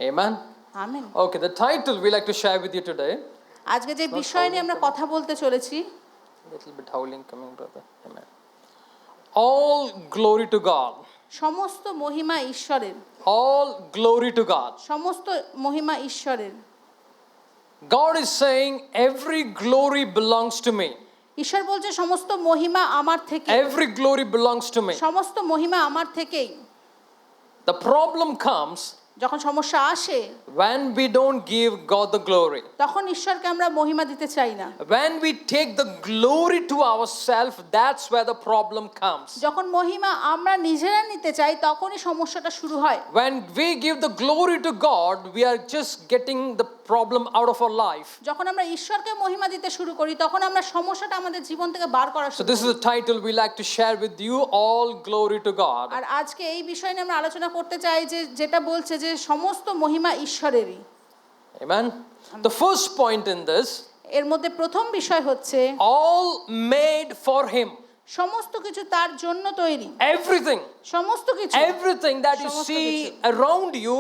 Amen. Amen. Okay, the title we like to share with you today. আজকে যে বিষয় নিয়ে আমরা কথা বলতে চলেছি, Little bit howling coming, brother. Amen. All glory to God. সমস্ত মহিমা ঈশ্বরের, All glory to God. সমস্ত মহিমা ঈশ্বরের। God is saying every glory belongs to me. ঈশ্বর বলছে সমস্ত মহিমা আমার থেকে, Every glory belongs to me. সমস্ত মহিমা আমার থেকেই। The problem comes যখন সমস্যা আসে when we don't give God the glory. তখন ঈশ্বরকে আমরা মহিমা দিতে চাই না। When we take the glory to ourselves, that's where the problem comes. যখন মহিমা আমরা নিজেরা নিতে চাই তখনই সমস্যাটা শুরু হয়। When we give the glory to God, we are just getting the problem out of our life. যখন আমরা ঈশ্বরকে মহিমা দিতে শুরু করি তখন আমরা সমস্যাটা আমাদের জীবন থেকে বার করা So শুরু this is করি। the title we like to share with you, all glory to God. আর আজকে এই বিষয় নিয়ে আমরা আলোচনা করতে চাই যে যেটা বলছে যে সমস্ত মহিমা ঈশ্বরেরই। Amen. The first point in this, এর মধ্যে প্রথম বিষয় হচ্ছে all made for him. সমস্ত কিছু তার জন্য তৈরি। Everything. সমস্ত কিছু, Everything that you সমস্ত see কিছু। around you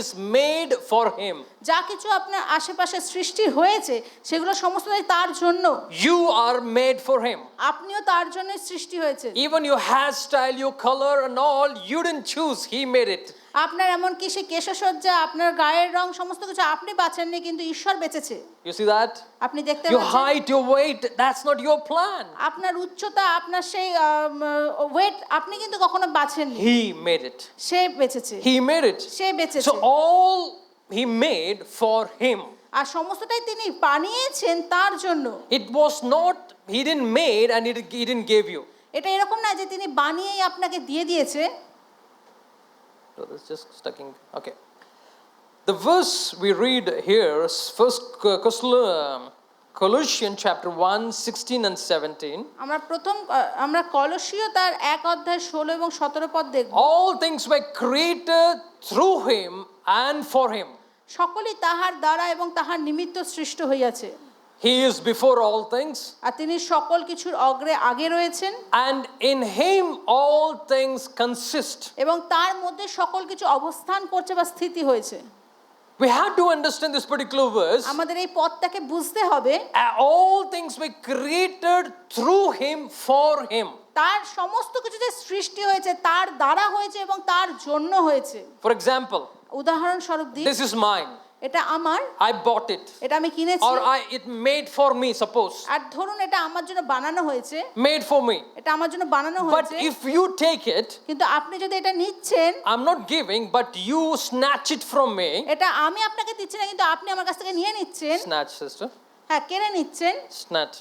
is made for him. যা কিছু আপনার আশেপাশে সৃষ্টি হয়েছে সেগুলো সমস্তটাই তার জন্য। You are made for him. আপনিও তার জন্যই সৃষ্টি হয়েছে। Even your hairstyle, your color and all, you didn't choose, he made it. আপনার এমন কি সে কেশসজ্জা, আপনার গায়ের রং, সমস্ত কিছু আপনি বাছেননি, কিন্তু ঈশ্বর বেঁচেছে। You see that? আপনি দেখতে Your পাচ্ছেন height, your weight, that's not your plan. আপনার উচ্চতা, আপনার সেই ওয়েট আপনি কিন্তু কখনো বাছেননি, He made it. Say বেঁচেছে, He made it. Say বেঁচেছে। So all he made for him. আর সমস্তটাই তিনি বানিয়েছেন তার জন্য। It was not, he didn't made and he didn't give you. এটা এরকম না যে তিনি বানিয়েই আপনাকে দিয়ে দিয়েছে। So that's just stucking. Okay. The verse we read here is First Colossians chapter 1, 16 and 17. আমরা কলসীয় তার 1:16 এবং 17 পদ দেখব। All things were created through him and for him. সকলই তাহার দ্বারা এবং তাহার নিমিত্ত সৃষ্ট হইয়াছে। He is before all things. আর তিনি সকল কিছুর আগে রয়েছেন। And in him all things consist. এবং তার মধ্যে সকল কিছু অবস্থান করছে বা স্থিতি হয়েছে। We have to understand this particular verse. আমাদের এই পদটাকে বুঝতে হবে। All things were created through him for him. তার সমস্ত কিছু যে সৃষ্টি হয়েছে তার দ্বারা হয়েছে এবং তার জন্য হয়েছে। For example, উদাহরণস্বরূপ দিই, this is mine. এটা আমার, I bought it. এটা আমি কিনেছি। Or it made for me, suppose. আর ধরুন এটা আমার জন্য বানানো হয়েছে, Made for me. এটা আমার জন্য বানানো But হয়েছে। if you take it, কিন্তু আপনি যদি এটা নিচ্ছেন, I'm not giving, but you snatch it from me. এটা আমি আপনাকে দিচ্ছি না, কিন্তু আপনি আমার কাছ থেকে নিয়ে নিচ্ছেন। Snatch, sister. হ্যাঁ, কেড়ে নিচ্ছেন, Snatch.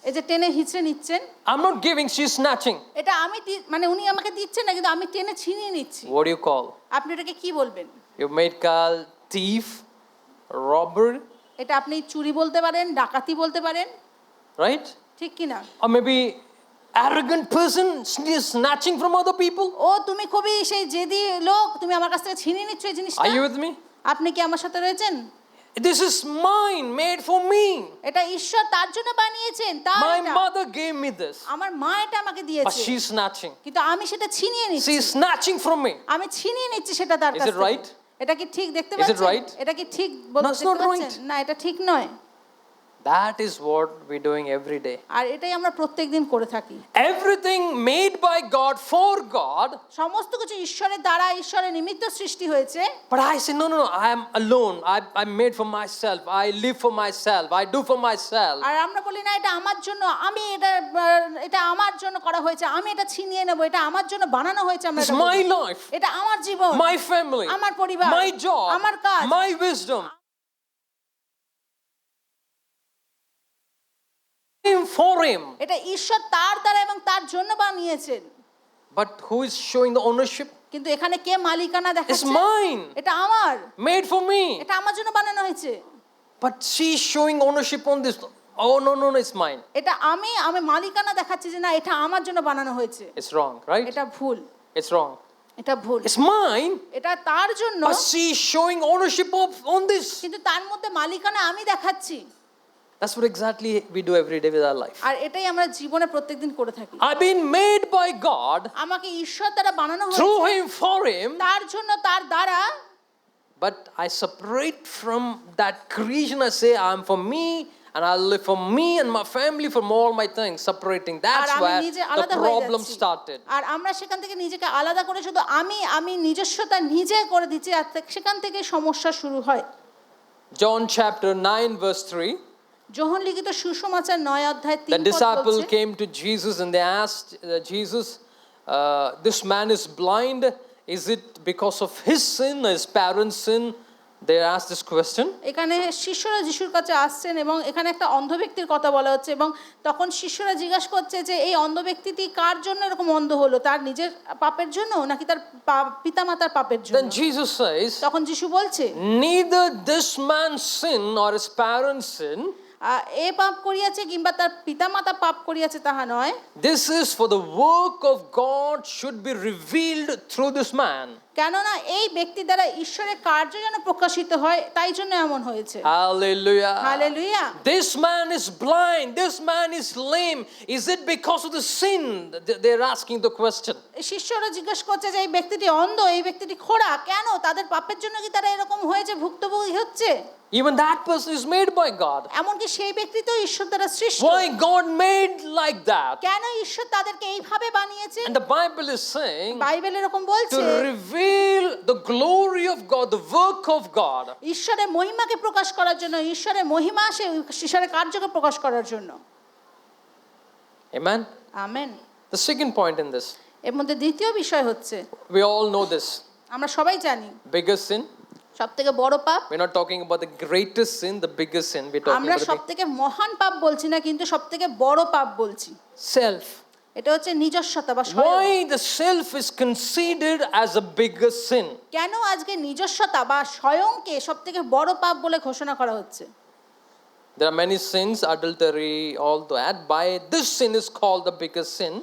এই যে টেনে হিচড়ে নিচ্ছেন। I'm not giving, she's snatching. এটা আমি মানে উনি আমাকে দিচ্ছেন না, কিন্তু আমি টেনে ছিনিয়ে নিচ্ছি। What do you call? আপনি এটাকে কি বলবেন? You made call thief, robber, এটা আপনি চুরি বলতে পারেন, ডাকাতি বলতে পারেন, right? ঠিক কি না? Or maybe arrogant person snatching from other people. ও তুমি খুবই সেই জেদি লোক, তুমি আমার কাছ থেকে ছিনিয়ে নিচ্ছ এই জিনিসটা। Are you with me? আপনি কি আমার সাথে রয়েছেন? This is mine, made for me. এটা ঈশ্বর তার জন্য বানিয়েছেন, তার My এটা। mother gave me this, আমার মা এটা আমাকে but দিয়েছে, she's snatching. কিন্তু আমি সেটা ছিনিয়ে নিচ্ছি। She's snatching from me. আমি ছিনিয়ে নিচ্ছি সেটা তার Is কাছ it থেকে। right? এটা কি ঠিক দেখতে Is it পাচ্ছেন? right? এটা কি ঠিক No, বলতে it's দেখতে not পাচ্ছেন? right. না, এটা ঠিক নয়। That is what we're doing every day. আর এটাই আমরা প্রত্যেকদিন করে থাকি। Everything made by God for God. সমস্ত কিছু ঈশ্বরের দ্বারা, ঈশ্বরের নিমিত্ত সৃষ্টি হয়েছে। But I say, no, I am alone. I'm made for myself. I live for myself. I do for myself. আর আমরা বলি না এটা আমার জন্য, আমি এটা আমার জন্য করা হয়েছে, আমি এটা ছিনিয়ে নেব, এটা আমার জন্য বানানো হয়েছে। আমরা It's এটা my বলি। life, এটা আমার জীবন, my family, আমার পরিবার, my job, আমার কাজ, my wisdom. For him. এটা ঈশ্বর তার দ্বারা এবং তার জন্য বানিয়েছেন। But who is showing the ownership? কিন্তু এখানে কে মালিকানা It's দেখাচ্ছে? mine, এটা আমার, made for me. এটা আমার জন্য বানানো হয়েছে। But she's showing ownership on this. Oh, no, it's mine. এটা আমি মালিকানা দেখাচ্ছি যে না এটা আমার জন্য বানানো হয়েছে। It's wrong, right? এটা ভুল, It's wrong. এটা ভুল। It's mine, এটা তার জন্য, but she's showing ownership on this. কিন্তু তার মধ্যে মালিকানা আমি দেখাচ্ছি। That's what exactly we do every day with our life. আর এটাই আমরা জীবনে প্রত্যেকদিন করে থাকি। I've been made by God আমাকে ঈশ্বর দ্বারা বানানো through হয়েছে, him, for him, তার জন্য, তার দ্বারা, but I separate from that creation. I say, I'm for me, and I'll live for me and my family, from all my things, separating. R That's আমি where নিজে the আলাদা হয়ে problem যাচ্ছি। started. আর আমরা সেখান থেকে নিজেকে আলাদা করে শুধু আমি নিজস্বতা নিজে করে দিচ্ছি, আর সেখান থেকে সমস্যা শুরু হয়। John chapter 9 verse 3. যোহন লিখিত সুসমাচার 9 অধ্যায় 3 The পদ disciple বলছে, came to Jesus and they asked Jesus, this man is blind. Is it because of his sin or his parents' sin? They asked this question. এখানে শিষ্যরা যিশুর কাছে আসছেন এবং এখানে একটা অন্ধ ব্যক্তির কথা বলা হচ্ছে, এবং তখন শিষ্যরা জিজ্ঞাসা করছে যে এই অন্ধ ব্যক্তিটি কার জন্য এরকম অন্ধ হলো, তার নিজের পাপের জন্য নাকি তার পিতামাতার পাপের জন্য? Then Jesus says, তখন যিশু বলছে, neither this man's sin or his parents' sin. এ পাপ করিয়াছে কিংবা তার পিতামাতা পাপ করিয়াছে তাহা নয়, This is for the work of God should be revealed through this man. কেননা এই ব্যক্তি দ্বারা ঈশ্বরের কার্য যেন প্রকাশিত হয়, তাই জন্য এমন হয়েছে। Hallelujah. Hallelujah. This man is blind. This man is lame. Is it because of the sin? They're asking the question. শিষ্যরা জিজ্ঞাসা করছে যে এই ব্যক্তিটি অন্ধ, এই ব্যক্তিটি খোড়া, কেন তাদের পাপের জন্য কি তারা এরকম হয়েছে, ভুক্তভোগী হচ্ছে? Even that person is made by God. এমনকি সেই ব্যক্তি তো ঈশ্বর দ্বারা সৃষ্ট। Why God made like that? কেন ঈশ্বর তাদেরকে এইভাবে বানিয়েছে? And the Bible is saying Bible এরকম বলছে, to reveal the glory of God, the work of God. ঈশ্বরের মহিমাকে প্রকাশ করার জন্য, ঈশ্বরের মহিমা সে ঈশ্বরের কার্যকে প্রকাশ করার জন্য। Amen. Amen. The second point in this, এর মধ্যে দ্বিতীয় বিষয় হচ্ছে, we all know this. আমরা সবাই জানি Biggest sin. সবথেকে বড় পাপ, We're not talking about the greatest sin, the biggest sin. We're talking আমরা about সবথেকে মহান পাপ বলছি না, কিন্তু সবথেকে বড় পাপ বলছি। the self. এটা হচ্ছে নিজস্বতা বা স্বয়ং। Why the self is considered as a bigger sin? কেন আজকে নিজস্বতা বা স্বয়ংকে সবথেকে বড় পাপ বলে ঘোষণা করা হচ্ছে? There are many sins, adultery, all that. By this sin is called the biggest sin.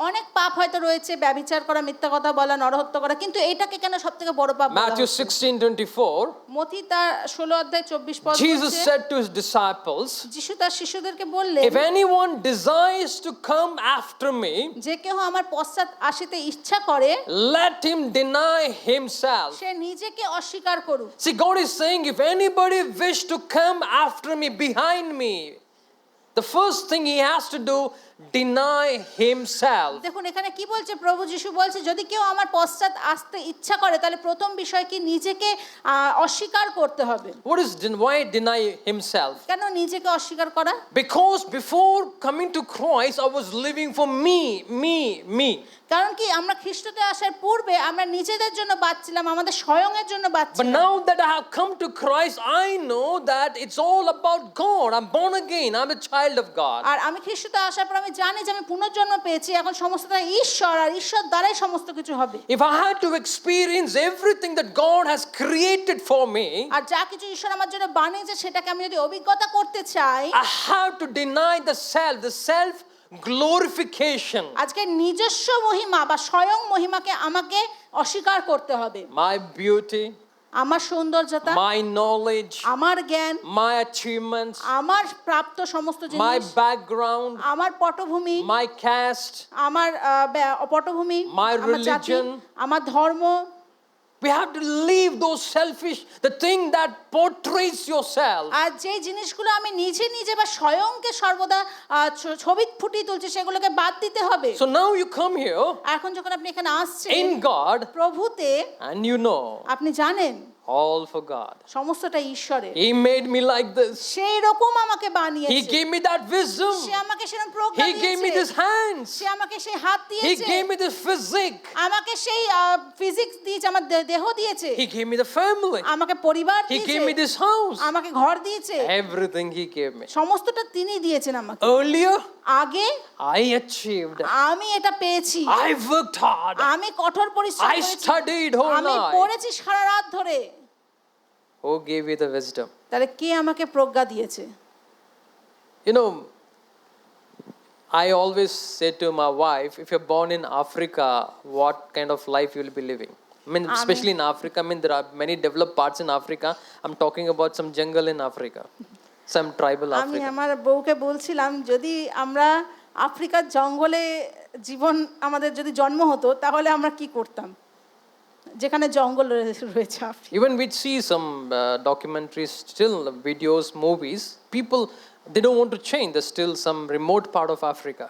অনেক পাপ হয়তো রয়েছে, ব্যভিচার করা, মিথ্যা কথা বলা, নরহত্যা করা, কিন্তু এটাকে কেন সবথেকে বড় পাপ বলা Matthew হচ্ছে? 16:24. মতি তার 16 অধ্যায় 24 পদ Jesus বলছে, said to his disciples, যিশু তার শিষ্যদেরকে বললেন, if anyone desires to come after me, যে কেহ আমার পশ্চাৎ আসিতে ইচ্ছা করে, let him deny himself. সে নিজেকে অস্বীকার করুক। See, God is saying, if anybody wish to come after me, behind me, the first thing he has to do, deny himself. দেখুন এখানে কি বলছে, প্রভু যিশু বলছে যদি কেউ আমার পশ্চাৎ আসতে ইচ্ছা করে, তাহলে প্রথম বিষয় কি, নিজেকে অস্বীকার করতে হবে। Why deny himself? কেন নিজেকে অস্বীকার করা? Because before coming to Christ, I was living for me. কারণ কি, আমরা খ্রিস্টতে আসার পূর্বে আমরা নিজেদের জন্য বাঁচছিলাম, আমাদের স্বয়ংয়ের জন্য But বাঁচছিলাম। now that I have come to Christ, I know that it's all about God. I'm born again. I'm a child of God. আর আমি খ্রিস্টতে আসার পর আমি জানি যে আমি পুনর্জন্ম পেয়েছি, এখন সমস্তটা ঈশ্বর, আর ঈশ্বর দ্বারাই সমস্ত কিছু হবে। If I had to experience everything that God has created for me, আর যা কিছু ঈশ্বর আমার জন্য বানিয়েছে সেটাকে আমি যদি অভিজ্ঞতা করতে চাই, I have to deny the self glorification. আজকে নিজস্ব মহিমা বা স্বয়ং মহিমাকে আমাকে অস্বীকার করতে হবে। My beauty, আমার সৌন্দর্যতা, my knowledge, আমার জ্ঞান, my achievements, আমার প্রাপ্ত সমস্ত my জিনিস, background, আমার পটভূমি, my caste. আমার পটভূমি, My আমার জাতি, religion. আমার ধর্ম। We have to leave those selfish, the thing that portrays yourself. আর যে জিনিসগুলো আমি নিজে বা স্বয়ংকে সর্বদা ছবি ফুটিয়ে তুলছি, সেগুলোকে বাদ দিতে হবে। So now you come here এখন যখন আপনি এখানে আসছেন in God প্রভুতে, and you know, আপনি জানেন all for God. সমস্তটা ঈশ্বরের। He made me like this. সেই রকম আমাকে He বানিয়েছে, gave me that wisdom. সে আমাকে সেরকম প্রজ্ঞা He gave me দিয়েছে, these hands. সে আমাকে সেই হাত He দিয়েছে, gave me this physique. আমাকে সেই ফিজিক্স দিয়েছে, আমার দেহ দিয়েছে, He gave me the family. আমাকে পরিবার He gave me দিয়েছে, this house. আমাকে ঘর দিয়েছে, Everything He gave me. সমস্তটা তিনি দিয়েছেন আমাকে। Earlier, আগে I achieved. আমি এটা পেয়েছি, I worked hard. আমি কঠোর পরিশ্রম I করেছি, studied whole আমি night. পড়েছি সারা রাত ধরে। Who gave you the wisdom? তাহলে কে আমাকে প্রজ্ঞা দিয়েছে? You know, I always say to my wife, if you're born in Africa, what kind of life you will be living? I mean, especially in Africa. I mean, there are many developed parts in Africa. I'm talking about some jungle in Africa, some tribal আমি Africa. আমার বউকে বলছিলাম, যদি আমরা আফ্রিকার জঙ্গলে জীবন আমাদের যদি জন্ম হতো, তাহলে আমরা কি করতাম? যেখানে জঙ্গল রয়েছে Even we see some documentaries, still videos, movies. People, they don't want to change. There's still some remote part of Africa.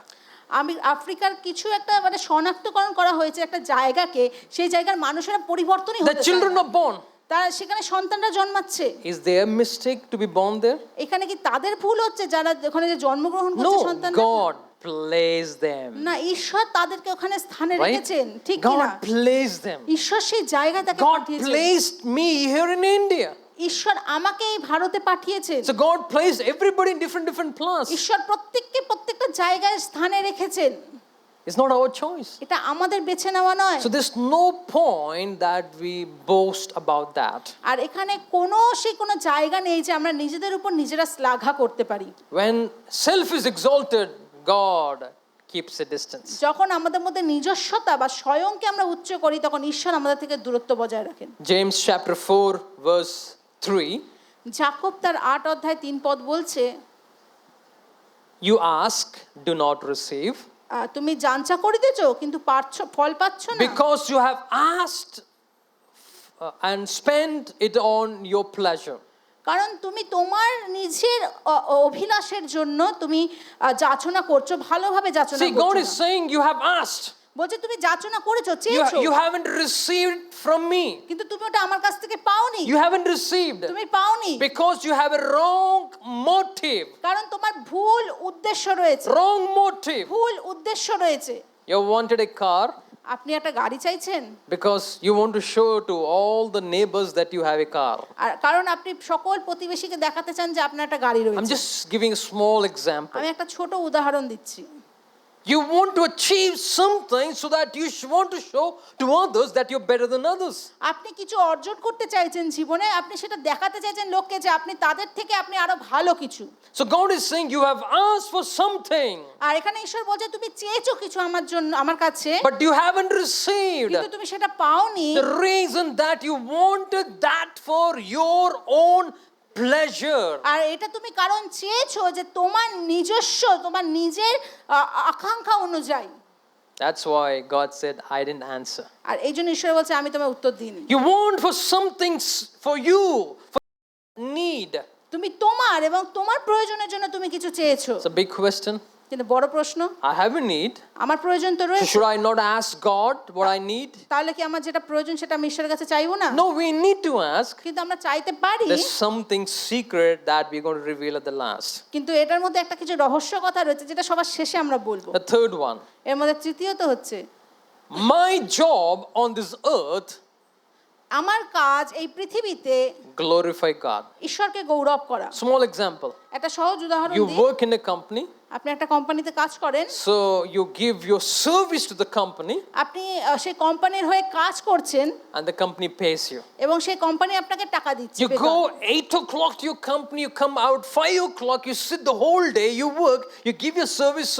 আমি আফ্রিকার কিছু একটা মানে শনাক্তকরণ করা হয়েছে একটা জায়গাকে, সেই জায়গার মানুষেরা পরিবর্তনই The হতে চায় children না। are born. তারা সেখানে সন্তানরা জন্মাচ্ছে। Is there a mistake to be born there? এখানে কি তাদের ভুল হচ্ছে যারা ওখানে যে জন্মগ্রহণ করছে No, সন্তানরা? God placed them. না, ঈশ্বর তাদেরকে ওখানে স্থানে Right? রেখেছেন, ঠিক কি না? God placed them. ঈশ্বর সেই জায়গায় তাকে God পাঠিয়েছেন। placed me here in India. ঈশ্বর আমাকে এই ভারতে পাঠিয়েছেন। So God placed everybody in different places. ঈশ্বর প্রত্যেককে প্রত্যেকটা জায়গায় স্থানে রেখেছেন। It's not our choice. এটা আমাদের বেছে নেওয়া নয়। So there's no point that we boast about that. আর এখানে কোনো জায়গা নেই যে আমরা নিজেদের উপর নিজেরা শ্লাঘা করতে পারি। When self is exalted, God keeps a distance. যখন আমাদের মধ্যে নিজস্বতা বা স্বয়ংকে আমরা উচ্চ করি, তখন ঈশ্বর আমাদের থেকে দূরত্ব বজায় রাখেন। James chapter 4 verse 3. যাকব তার 8 অধ্যায় 3 পদ বলছে, You ask, do not receive, তুমি যাঞ্চা করিতেছো কিন্তু ফল পাচ্ছ না, because you have asked and spent it on your pleasure. কারণ তুমি তোমার নিজের অভিলাষের জন্য তুমি যাচনা করছো, ভালোভাবে যাচনা See, God করছো is না। saying you have asked. বলছে তুমি যাচনা করেছো, চেয়েছো, You haven't received from me. কিন্তু তুমি ওটা আমার কাছ থেকে পাওনি। You haven't received তুমি পাওনি because you have a wrong motive. কারণ তোমার ভুল উদ্দেশ্য রয়েছে। Wrong motive. ভুল উদ্দেশ্য রয়েছে। You wanted a car আপনি একটা গাড়ি চাইছেন because you want to show to all the neighbors that you have a car. আর কারণ আপনি সকল প্রতিবেশীকে দেখাতে চান যে আপনার একটা গাড়ি I'm রয়েছে। just giving a small example. আমি একটা ছোট উদাহরণ দিচ্ছি। You want to achieve something so that you want to show to others that you're better than others. আপনি কিছু অর্জন করতে চাইছেন জীবনে, আপনি সেটা দেখাতে চাইছেন লোককে যে আপনি তাদের থেকে আপনি আরো ভালো কিছু। So God is saying you have asked for something, আর এখানে ঈশ্বর বলছে তুমি চেয়েছো কিছু আমার জন্য, আমার কাছে, but you haven't received. কিন্তু তুমি সেটা পাওনি। The reason that you wanted that for your own pleasure. আর এটা তুমি কারণ চেয়েছো যে তোমার নিজস্ব, তোমার নিজের আকাঙ্ক্ষা অনুযায়ী। That's why God said, I didn't answer. আর এই জন্য ঈশ্বর বলছে আমি তোমায় উত্তর দিইনি। You want for something for you, for need. তুমি তোমার এবং তোমার প্রয়োজনের জন্য তুমি কিছু চেয়েছো। It's a big question. কিন্তু বড় প্রশ্ন, I have a need. আমার প্রয়োজন তো So রয়েছে, should I not ask God what I need? তাহলে কি আমার যেটা প্রয়োজন সেটা আমি ঈশ্বরের কাছে চাইবো না? No, we need to ask. কিন্তু আমরা চাইতে পারি, There's something secret that we're going to reveal at the last. কিন্তু এটার মধ্যে একটা কিছু রহস্য কথা রয়েছে যেটা সবার শেষে আমরা বলবো। The third one. এর মধ্যে তৃতীয়ত হচ্ছে My job on this earth, আমার কাজ এই পৃথিবীতে glorify God. ঈশ্বরকে গৌরব করা। Small example. একটা সহজ উদাহরণ You দিই। work in a company, আপনি একটা কোম্পানিতে কাজ করেন, so you give your service to the company আপনি সেই কোম্পানির হয়ে কাজ করছেন and the company pays you. এবং সেই কোম্পানি আপনাকে টাকা দিচ্ছে। You go 8 o'clock to your company, you come out 5 o'clock, you sit the whole day, you work, you give your service,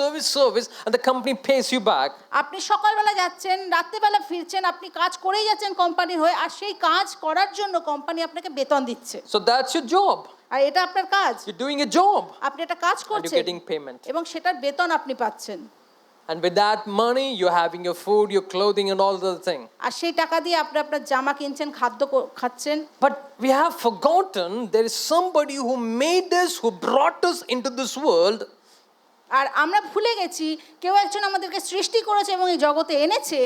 and the company pays you back. আপনি সকালবেলা যাচ্ছেন, রাত্রেবেলা ফিরছেন, আপনি কাজ করেই যাচ্ছেন কোম্পানির হয়ে, আর সেই কাজ করার জন্য কোম্পানি আপনাকে বেতন দিচ্ছে। So that's your job. আর এটা আপনার কাজ, You're doing a job আপনি একটা কাজ and you're করছেন getting payment. এবং সেটার বেতন আপনি পাচ্ছেন। And with that money, you're having your food, your clothing, and all the thing. আর সেই টাকা দিয়ে আপনি আপনার জামা কিনছেন, খাদ্য খাচ্ছেন। But we have forgotten there is somebody who made us, who brought us into this world. আর আমরা ভুলে গেছি কেউ একজন আমাদেরকে সৃষ্টি করেছে এবং এই জগতে এনেছে।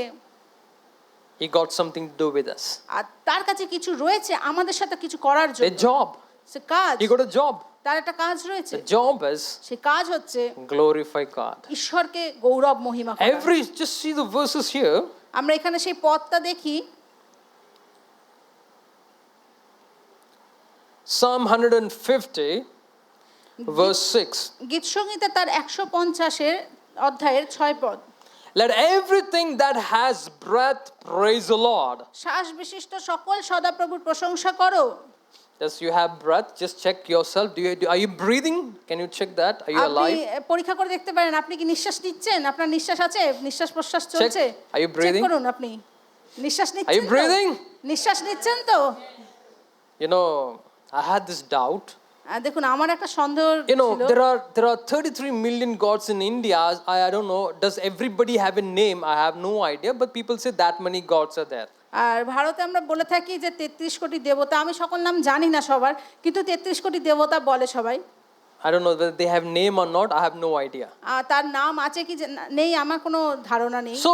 He got something to do with us. আর তার কাছে কিছু রয়েছে আমাদের সাথে কিছু করার A জন্য। job. সে কাজ, He got a job. তার একটা কাজ রয়েছে। The job is সে কাজ হচ্ছে glorify God. ঈশ্বরকে গৌরব মহিমা করা। Just see the verses here. আমরা এখানে সেই পদটা দেখি, Psalm 150 verse 6. গীতসংহিতা তার 150 অধ্যায়ের 6 পদ। Let everything that has breath praise the Lord. শ্বাস বিশিষ্ট সকল সদাপ্রভুর প্রশংসা করো। Does you have breath? Just check yourself. Are you breathing? Can you check that? Are you আপনি alive? পরীক্ষা করে দেখতে পারেন আপনি কি নিঃশ্বাস নিচ্ছেন, আপনার নিঃশ্বাস আছে, নিঃশ্বাস প্রশ্বাস চলছে। Are you breathing? চেক করুন আপনি নিঃশ্বাস নিচ্ছেন। Are you breathing? নিঃশ্বাস নিচ্ছেন তো? You know, I had this doubt. দেখুন আমার একটা সন্দেহ You know, ছিল। there are 33 million gods in India. I don't know. Does everybody have a name? I have no idea. But people say that many gods are there. আর ভারতে আমরা বলে থাকি যে 33 কোটি দেবতা, আমি সকল নাম জানি না সবার, কিন্তু 33 কোটি দেবতা বলে সবাই। I don't know whether they have name or not. I have no idea. তার নাম আছে কি নেই আমার কোনো ধারণা নেই। So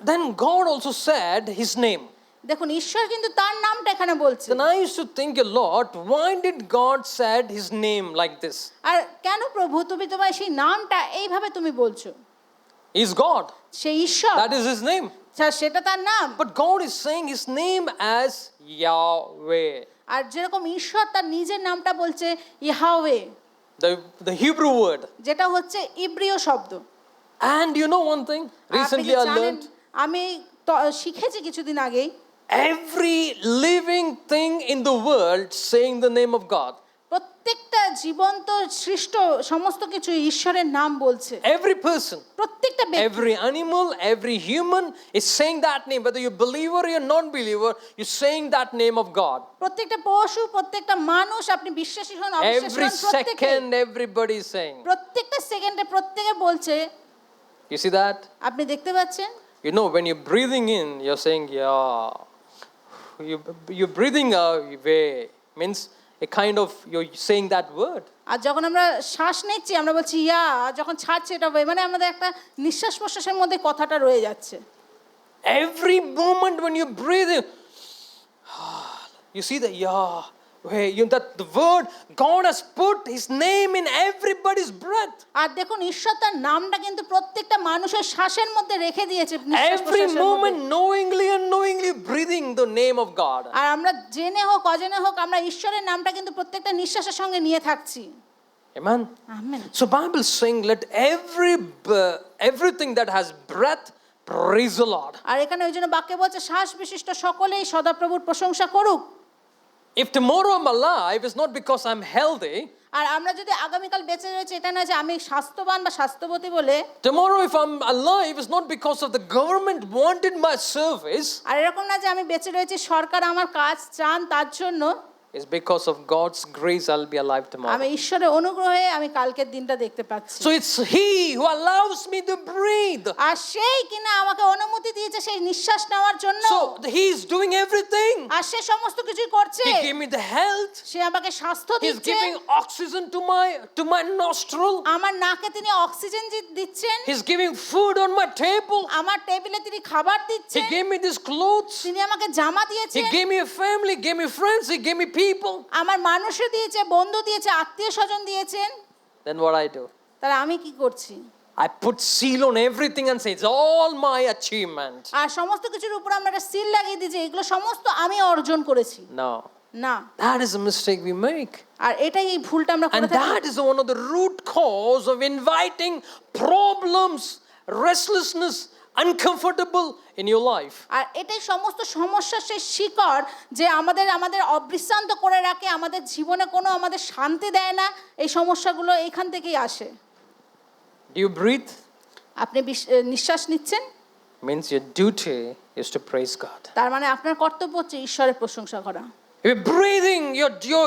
then God also said his name. দেখুন ঈশ্বর কিন্তু তার নামটা এখানে বলছে। Then I used to think a lot, why did God said his name like this? আর কেন প্রভু তুমি তোমার সেই নামটা এইভাবে তুমি বলছো? He's God. সেই ঈশ্বর, That is his name. সেটা তার নাম। But God is saying his name as Yahweh. আর যেরকম ঈশ্বর তার নিজের নামটা বলছে ইয়াহওয়ে, The Hebrew word. যেটা হচ্ছে ইব্রিয় শব্দ। And you know one thing? আপনি কি Recently I জানেন, learned আমি শিখেছি কিছুদিন আগেই, every living thing in the world saying the name of God. প্রত্যেকটা জীবন্ত সৃষ্ট সমস্ত কিছু ঈশ্বরের নাম বলছে। Every person, প্রত্যেকটা ব্যক্তি, every animal, every human is saying that name. Whether you're believer or you're non-believer, you're saying that name of God. প্রত্যেকটা পশু, প্রত্যেকটা মানুষ, আপনি বিশ্বাসী হন অবিশ্বাসী Every হন, প্রত্যেকে second, everybody is saying. প্রত্যেকটা সেকেন্ডে প্রত্যেকে বলছে। You see that? আপনি দেখতে পাচ্ছেন? You know, when you're breathing in, you're saying, yeah. You're breathing away. Means a kind of, you're saying that word. আর যখন আমরা শ্বাস নিচ্ছি আমরা বলছি ইয়া, আর যখন ছাড়ছি এটা মানে আমাদের একটা নিঃশ্বাস প্রশ্বাসের মধ্যে কথাটা রয়ে যাচ্ছে। Every moment when you're breathing, you see the that the word, God has put his name in everybody's breath. আর দেখুন ঈশ্বর তার নামটা কিন্তু প্রত্যেকটা মানুষের শ্বাসের মধ্যে রেখে দিয়েছে, নিঃশ্বাস Every প্রশ্বাসের moment, মধ্যে। knowingly and unknowingly breathing the name of God. আর আমরা জেনে হোক অজেনে হোক আমরা ঈশ্বরের নামটা কিন্তু প্রত্যেকটা নিঃশ্বাসের সঙ্গে নিয়ে থাকছি। Amen. Amen. So Bible is saying, let everything that has breath praise the Lord. আর এখানে ওই জন্য বাক্যে বলছে শ্বাস বিশিষ্ট সকলেই সদাপ্রভুর প্রশংসা করুক। If tomorrow I'm alive, it's not because I'm healthy. আর আমরা যদি আগামীকাল বেঁচে রয়েছে এটা না যে আমি স্বাস্থ্যবান বা স্বাস্থ্যবতী বলে। Tomorrow if I'm alive, it's not because of the government wanted my service. আর এরকম না যে আমি বেঁচে রয়েছি সরকার আমার কাজ চান তার জন্য। It's because of God's grace I'll be alive tomorrow. আমি ঈশ্বরের অনুগ্রহে আমি কালকের দিনটা দেখতে পাচ্ছি। So it's He who allows me to breathe. আর সেই কিনা আমাকে অনুমতি দিয়েছে সেই নিঃশ্বাস নেওয়ার জন্য। So He's doing everything. আর সে সমস্ত কিছুই করছে। He gave me the health. সে আমাকে স্বাস্থ্য He's দিচ্ছে। giving oxygen to my nostril. আমার নাকে তিনি অক্সিজেন দিচ্ছেন। He's giving food on my table. আমার টেবিলে তিনি খাবার He দিচ্ছেন। gave me these clothes. তিনি আমাকে জামা He দিয়েছেন। gave me a family, gave me friends, He gave me people. আমার মানুষও দিয়েছে, বন্ধু দিয়েছে, আত্মীয় স্বজন দিয়েছেন। Then what I do? তাহলে আমি কি করছি? I put seal on everything and say it's all my achievement. আর সমস্ত কিছুর উপর আমরা একটা সিল লাগিয়ে দিই যে এগুলো সমস্ত আমি অর্জন করেছি। No. না। That is a mistake we make. আর এটাই এই ভুলটা আমরা করে And থাকি। that is one of the root cause of inviting problems, restlessness, uncomfortable in your life. আর এটাই সমস্ত সমস্যার সেই শিকড় যে আমাদের অবিশ্রান্ত করে রাখে, আমাদের জীবনে কোনো আমাদের শান্তি দেয় না। এই সমস্যাগুলো এইখান থেকেই আসে। Do you breathe? আপনি নিঃশ্বাস নিচ্ছেন, Means your duty is to praise God. তার মানে আপনার কর্তব্য হচ্ছে ঈশ্বরের প্রশংসা করা। If you're breathing,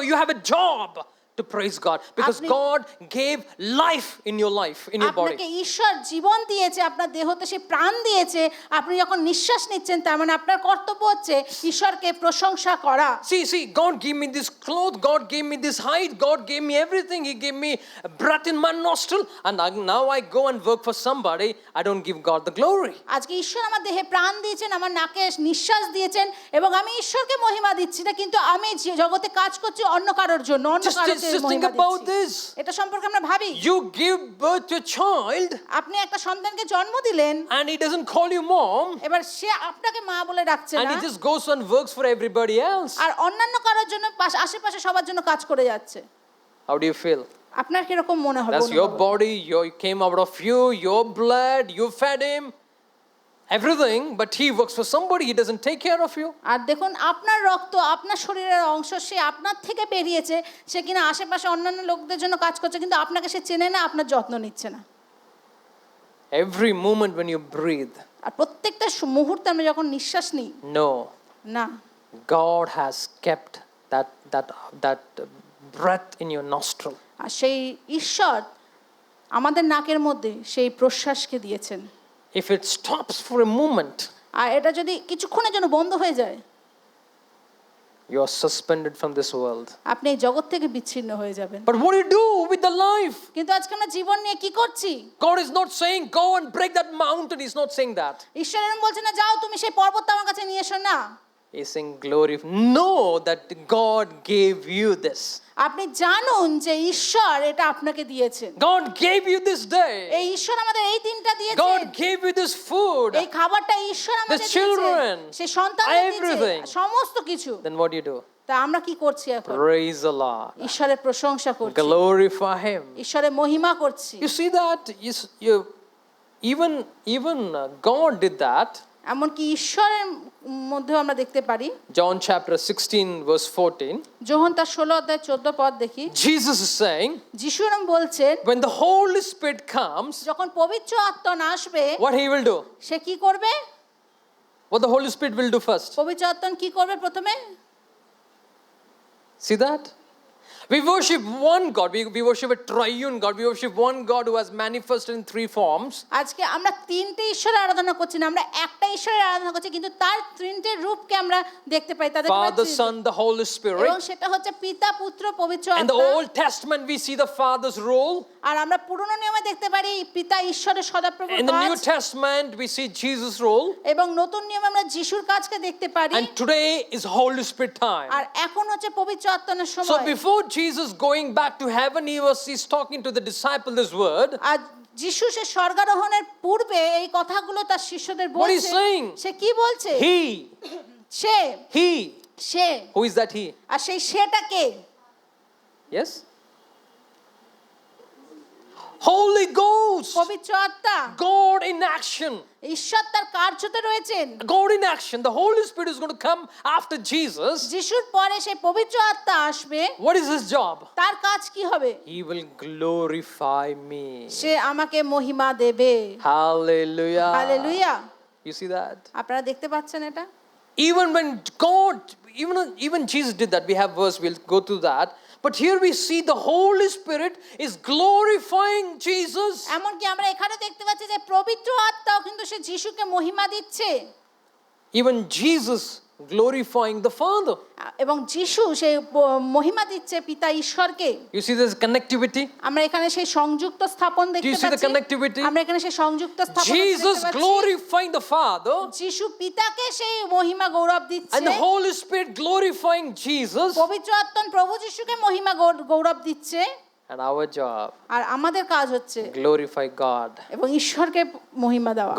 you have a job to praise God because আপনি- God gave life in your life, in your আপনাকে body. ঈশ্বর জীবন দিয়েছে, আপনার দেহতে সে প্রাণ দিয়েছে। আপনি যখন নিঃশ্বাস নিচ্ছেন তার মানে আপনার কর্তব্য হচ্ছে ঈশ্বরকে প্রশংসা করা। See, God gave me this cloth, God gave me this height, God gave me everything. He gave me a breath in my nostril, and now I go and work for somebody. I don't give God the glory. আজকে ঈশ্বর আমার দেহে প্রাণ দিয়েছেন, আমার নাকে নিঃশ্বাস দিয়েছেন এবং আমি ঈশ্বরকে মহিমা দিচ্ছি না, কিন্তু আমি জগতে কাজ করছি অন্য কারোর জন্য, অন্য কারোর Just think about this. এটা সম্পর্কে আমরা ভাবি। You give birth to a child, আপনি একটা সন্তানকে জন্ম দিলেন, and he doesn't call you mom, এবার সে আপনাকে মা বলে ডাকছে and না, he just goes and works for everybody else. আর অন্যান্য কারোর জন্য আশেপাশে সবার জন্য কাজ করে যাচ্ছে। How do you feel? আপনার কিরকম মনে হবে? That's your body, you came out of you, your blood, you fed him, everything, but he works for somebody, he doesn't take care of you. আর দেখুন আপনার রক্ত, আপনার শরীরের অংশ, সে আপনার থেকে বেরিয়েছে, সে কিনা আশেপাশে অন্যান্য লোকদের জন্য কাজ করছে, কিন্তু আপনাকে সে চেনে না, আপনার যত্ন নিচ্ছে না। Every moment when you breathe, আর প্রত্যেকটা মুহূর্তে আমরা যখন নিঃশ্বাস নিই, no, না, God has kept that breath in your nostril. আর সেই ঈশ্বর আমাদের নাকের মধ্যে সেই প্রশ্বাসকে দিয়েছেন। If it stops for a moment, আর এটা যদি কিছুক্ষণের জন্য বন্ধ হয়ে যায়, you are suspended from this world. আপনি এই জগৎ থেকে বিচ্ছিন্ন হয়ে যাবেন। But what do you do with the life? কিন্তু আজকে আমরা জীবন নিয়ে কি করছি? God is not saying go and break that mountain. He's not saying that. ঈশ্বর এরকম বলছে না যাও তুমি সেই পর্বতটা আমার কাছে নিয়ে এসো, না। He's saying glory. Know that God gave you this. আপনি জানুন যে ঈশ্বর এটা আপনাকে দিয়েছেন। God gave you this day. এই ঈশ্বর আমাদের এই দিনটা দিয়েছেন। God gave you this food. এই খাবারটা ঈশ্বর আমাদের দিয়েছেন। children, সেই সন্তানদের everything. দিয়েছে সমস্ত কিছু। Then what do you do? তা আমরা কি করছি এখন? Praise the Lord. ঈশ্বরের প্রশংসা করছি, Glorify Him. ঈশ্বরের মহিমা করছি। You see that? Even God did that. এমনকি ঈশ্বরের মধ্যেও আমরা দেখতে পারি। John chapter 16 verse 14. যোহন তার 16 অধ্যায় 14 পদ দেখি। Jesus is saying, যিশু এরকম বলছেন, when the Holy Spirit comes, যখন পবিত্র আত্মা আসবে, what He will do? সে কি করবে? What the Holy Spirit will do first? পবিত্র আত্মা কি করবে প্রথমে? See that? We worship one God. We worship a triune God. We worship one God who has manifested in three forms. আজকে আমরা তিনটে ঈশ্বরের আরাধনা করছি না, আমরা একটা ঈশ্বরের আরাধনা করছি, কিন্তু তার তিনটে রূপকে আমরা দেখতে পাই। তাদের Father, Son, the Holy এবং Spirit. সেটা হচ্ছে পিতা, পুত্র, পবিত্র In the আত্মা। Old Testament, we see the Father's role. আর আমরা পুরনো নিয়মে দেখতে পারি পিতা ঈশ্বরের সদাপ্রভুর In the New কাজ, Testament, we see Jesus' role. এবং নতুন নিয়মে আমরা যিশুর কাজকে দেখতে পারি। And today is Holy Spirit time. আর এখন হচ্ছে পবিত্র আত্মার So সময়। before Jesus going back to heaven, he's talking to the disciple this word. আর যিশু সে স্বর্গারোহণের পূর্বে এই কথাগুলো তার শিষ্যদের What he's বলছে। saying? সে কি বলছে? He. Say Who is that he? আর সেই সেটা কে? Yes? Holy Ghost. পবিত্র আত্মা, God in action. ঈশ্বর তার কার্যতে রয়েছেন। God in action. The Holy Spirit is going to come after Jesus. যিশুর পরে সেই পবিত্র আত্মা আসবে। What is his job? তার কাজ কি হবে? He will glorify me. সে আমাকে মহিমা দেবে। Hallelujah. Hallelujah. You see that? আপনারা দেখতে পাচ্ছেন এটা? Even when God, even Jesus did that. We have verse, we'll go through that. But here we see the Holy Spirit is glorifying Jesus. এমনকি আমরা এখানে দেখতে পাচ্ছি যে পবিত্র আত্মাও কিন্তু সে যিশুকে মহিমা দিচ্ছে। Even Jesus glorifying the Father. এবং যিশু সেই মহিমা দিচ্ছে পিতা ঈশ্বরকে। You see this connectivity? আমরা এখানে সেই সংযুক্ত স্থাপন Do you দেখতে see the পাচ্ছি। connectivity? আমরা এখানে সেই সংযুক্ত স্থাপন Jesus দেখতে পাচ্ছি। glorifying the Father যিশু পিতাকে সেই মহিমা গৌরব দিচ্ছে। and the Holy Spirit glorifying Jesus. পবিত্র আত্মা প্রভু যিশুকে মহিমা গৌরব দিচ্ছে। And our job, আর আমাদের কাজ হচ্ছে glorify God. এবং ঈশ্বরকে মহিমা দেওয়া,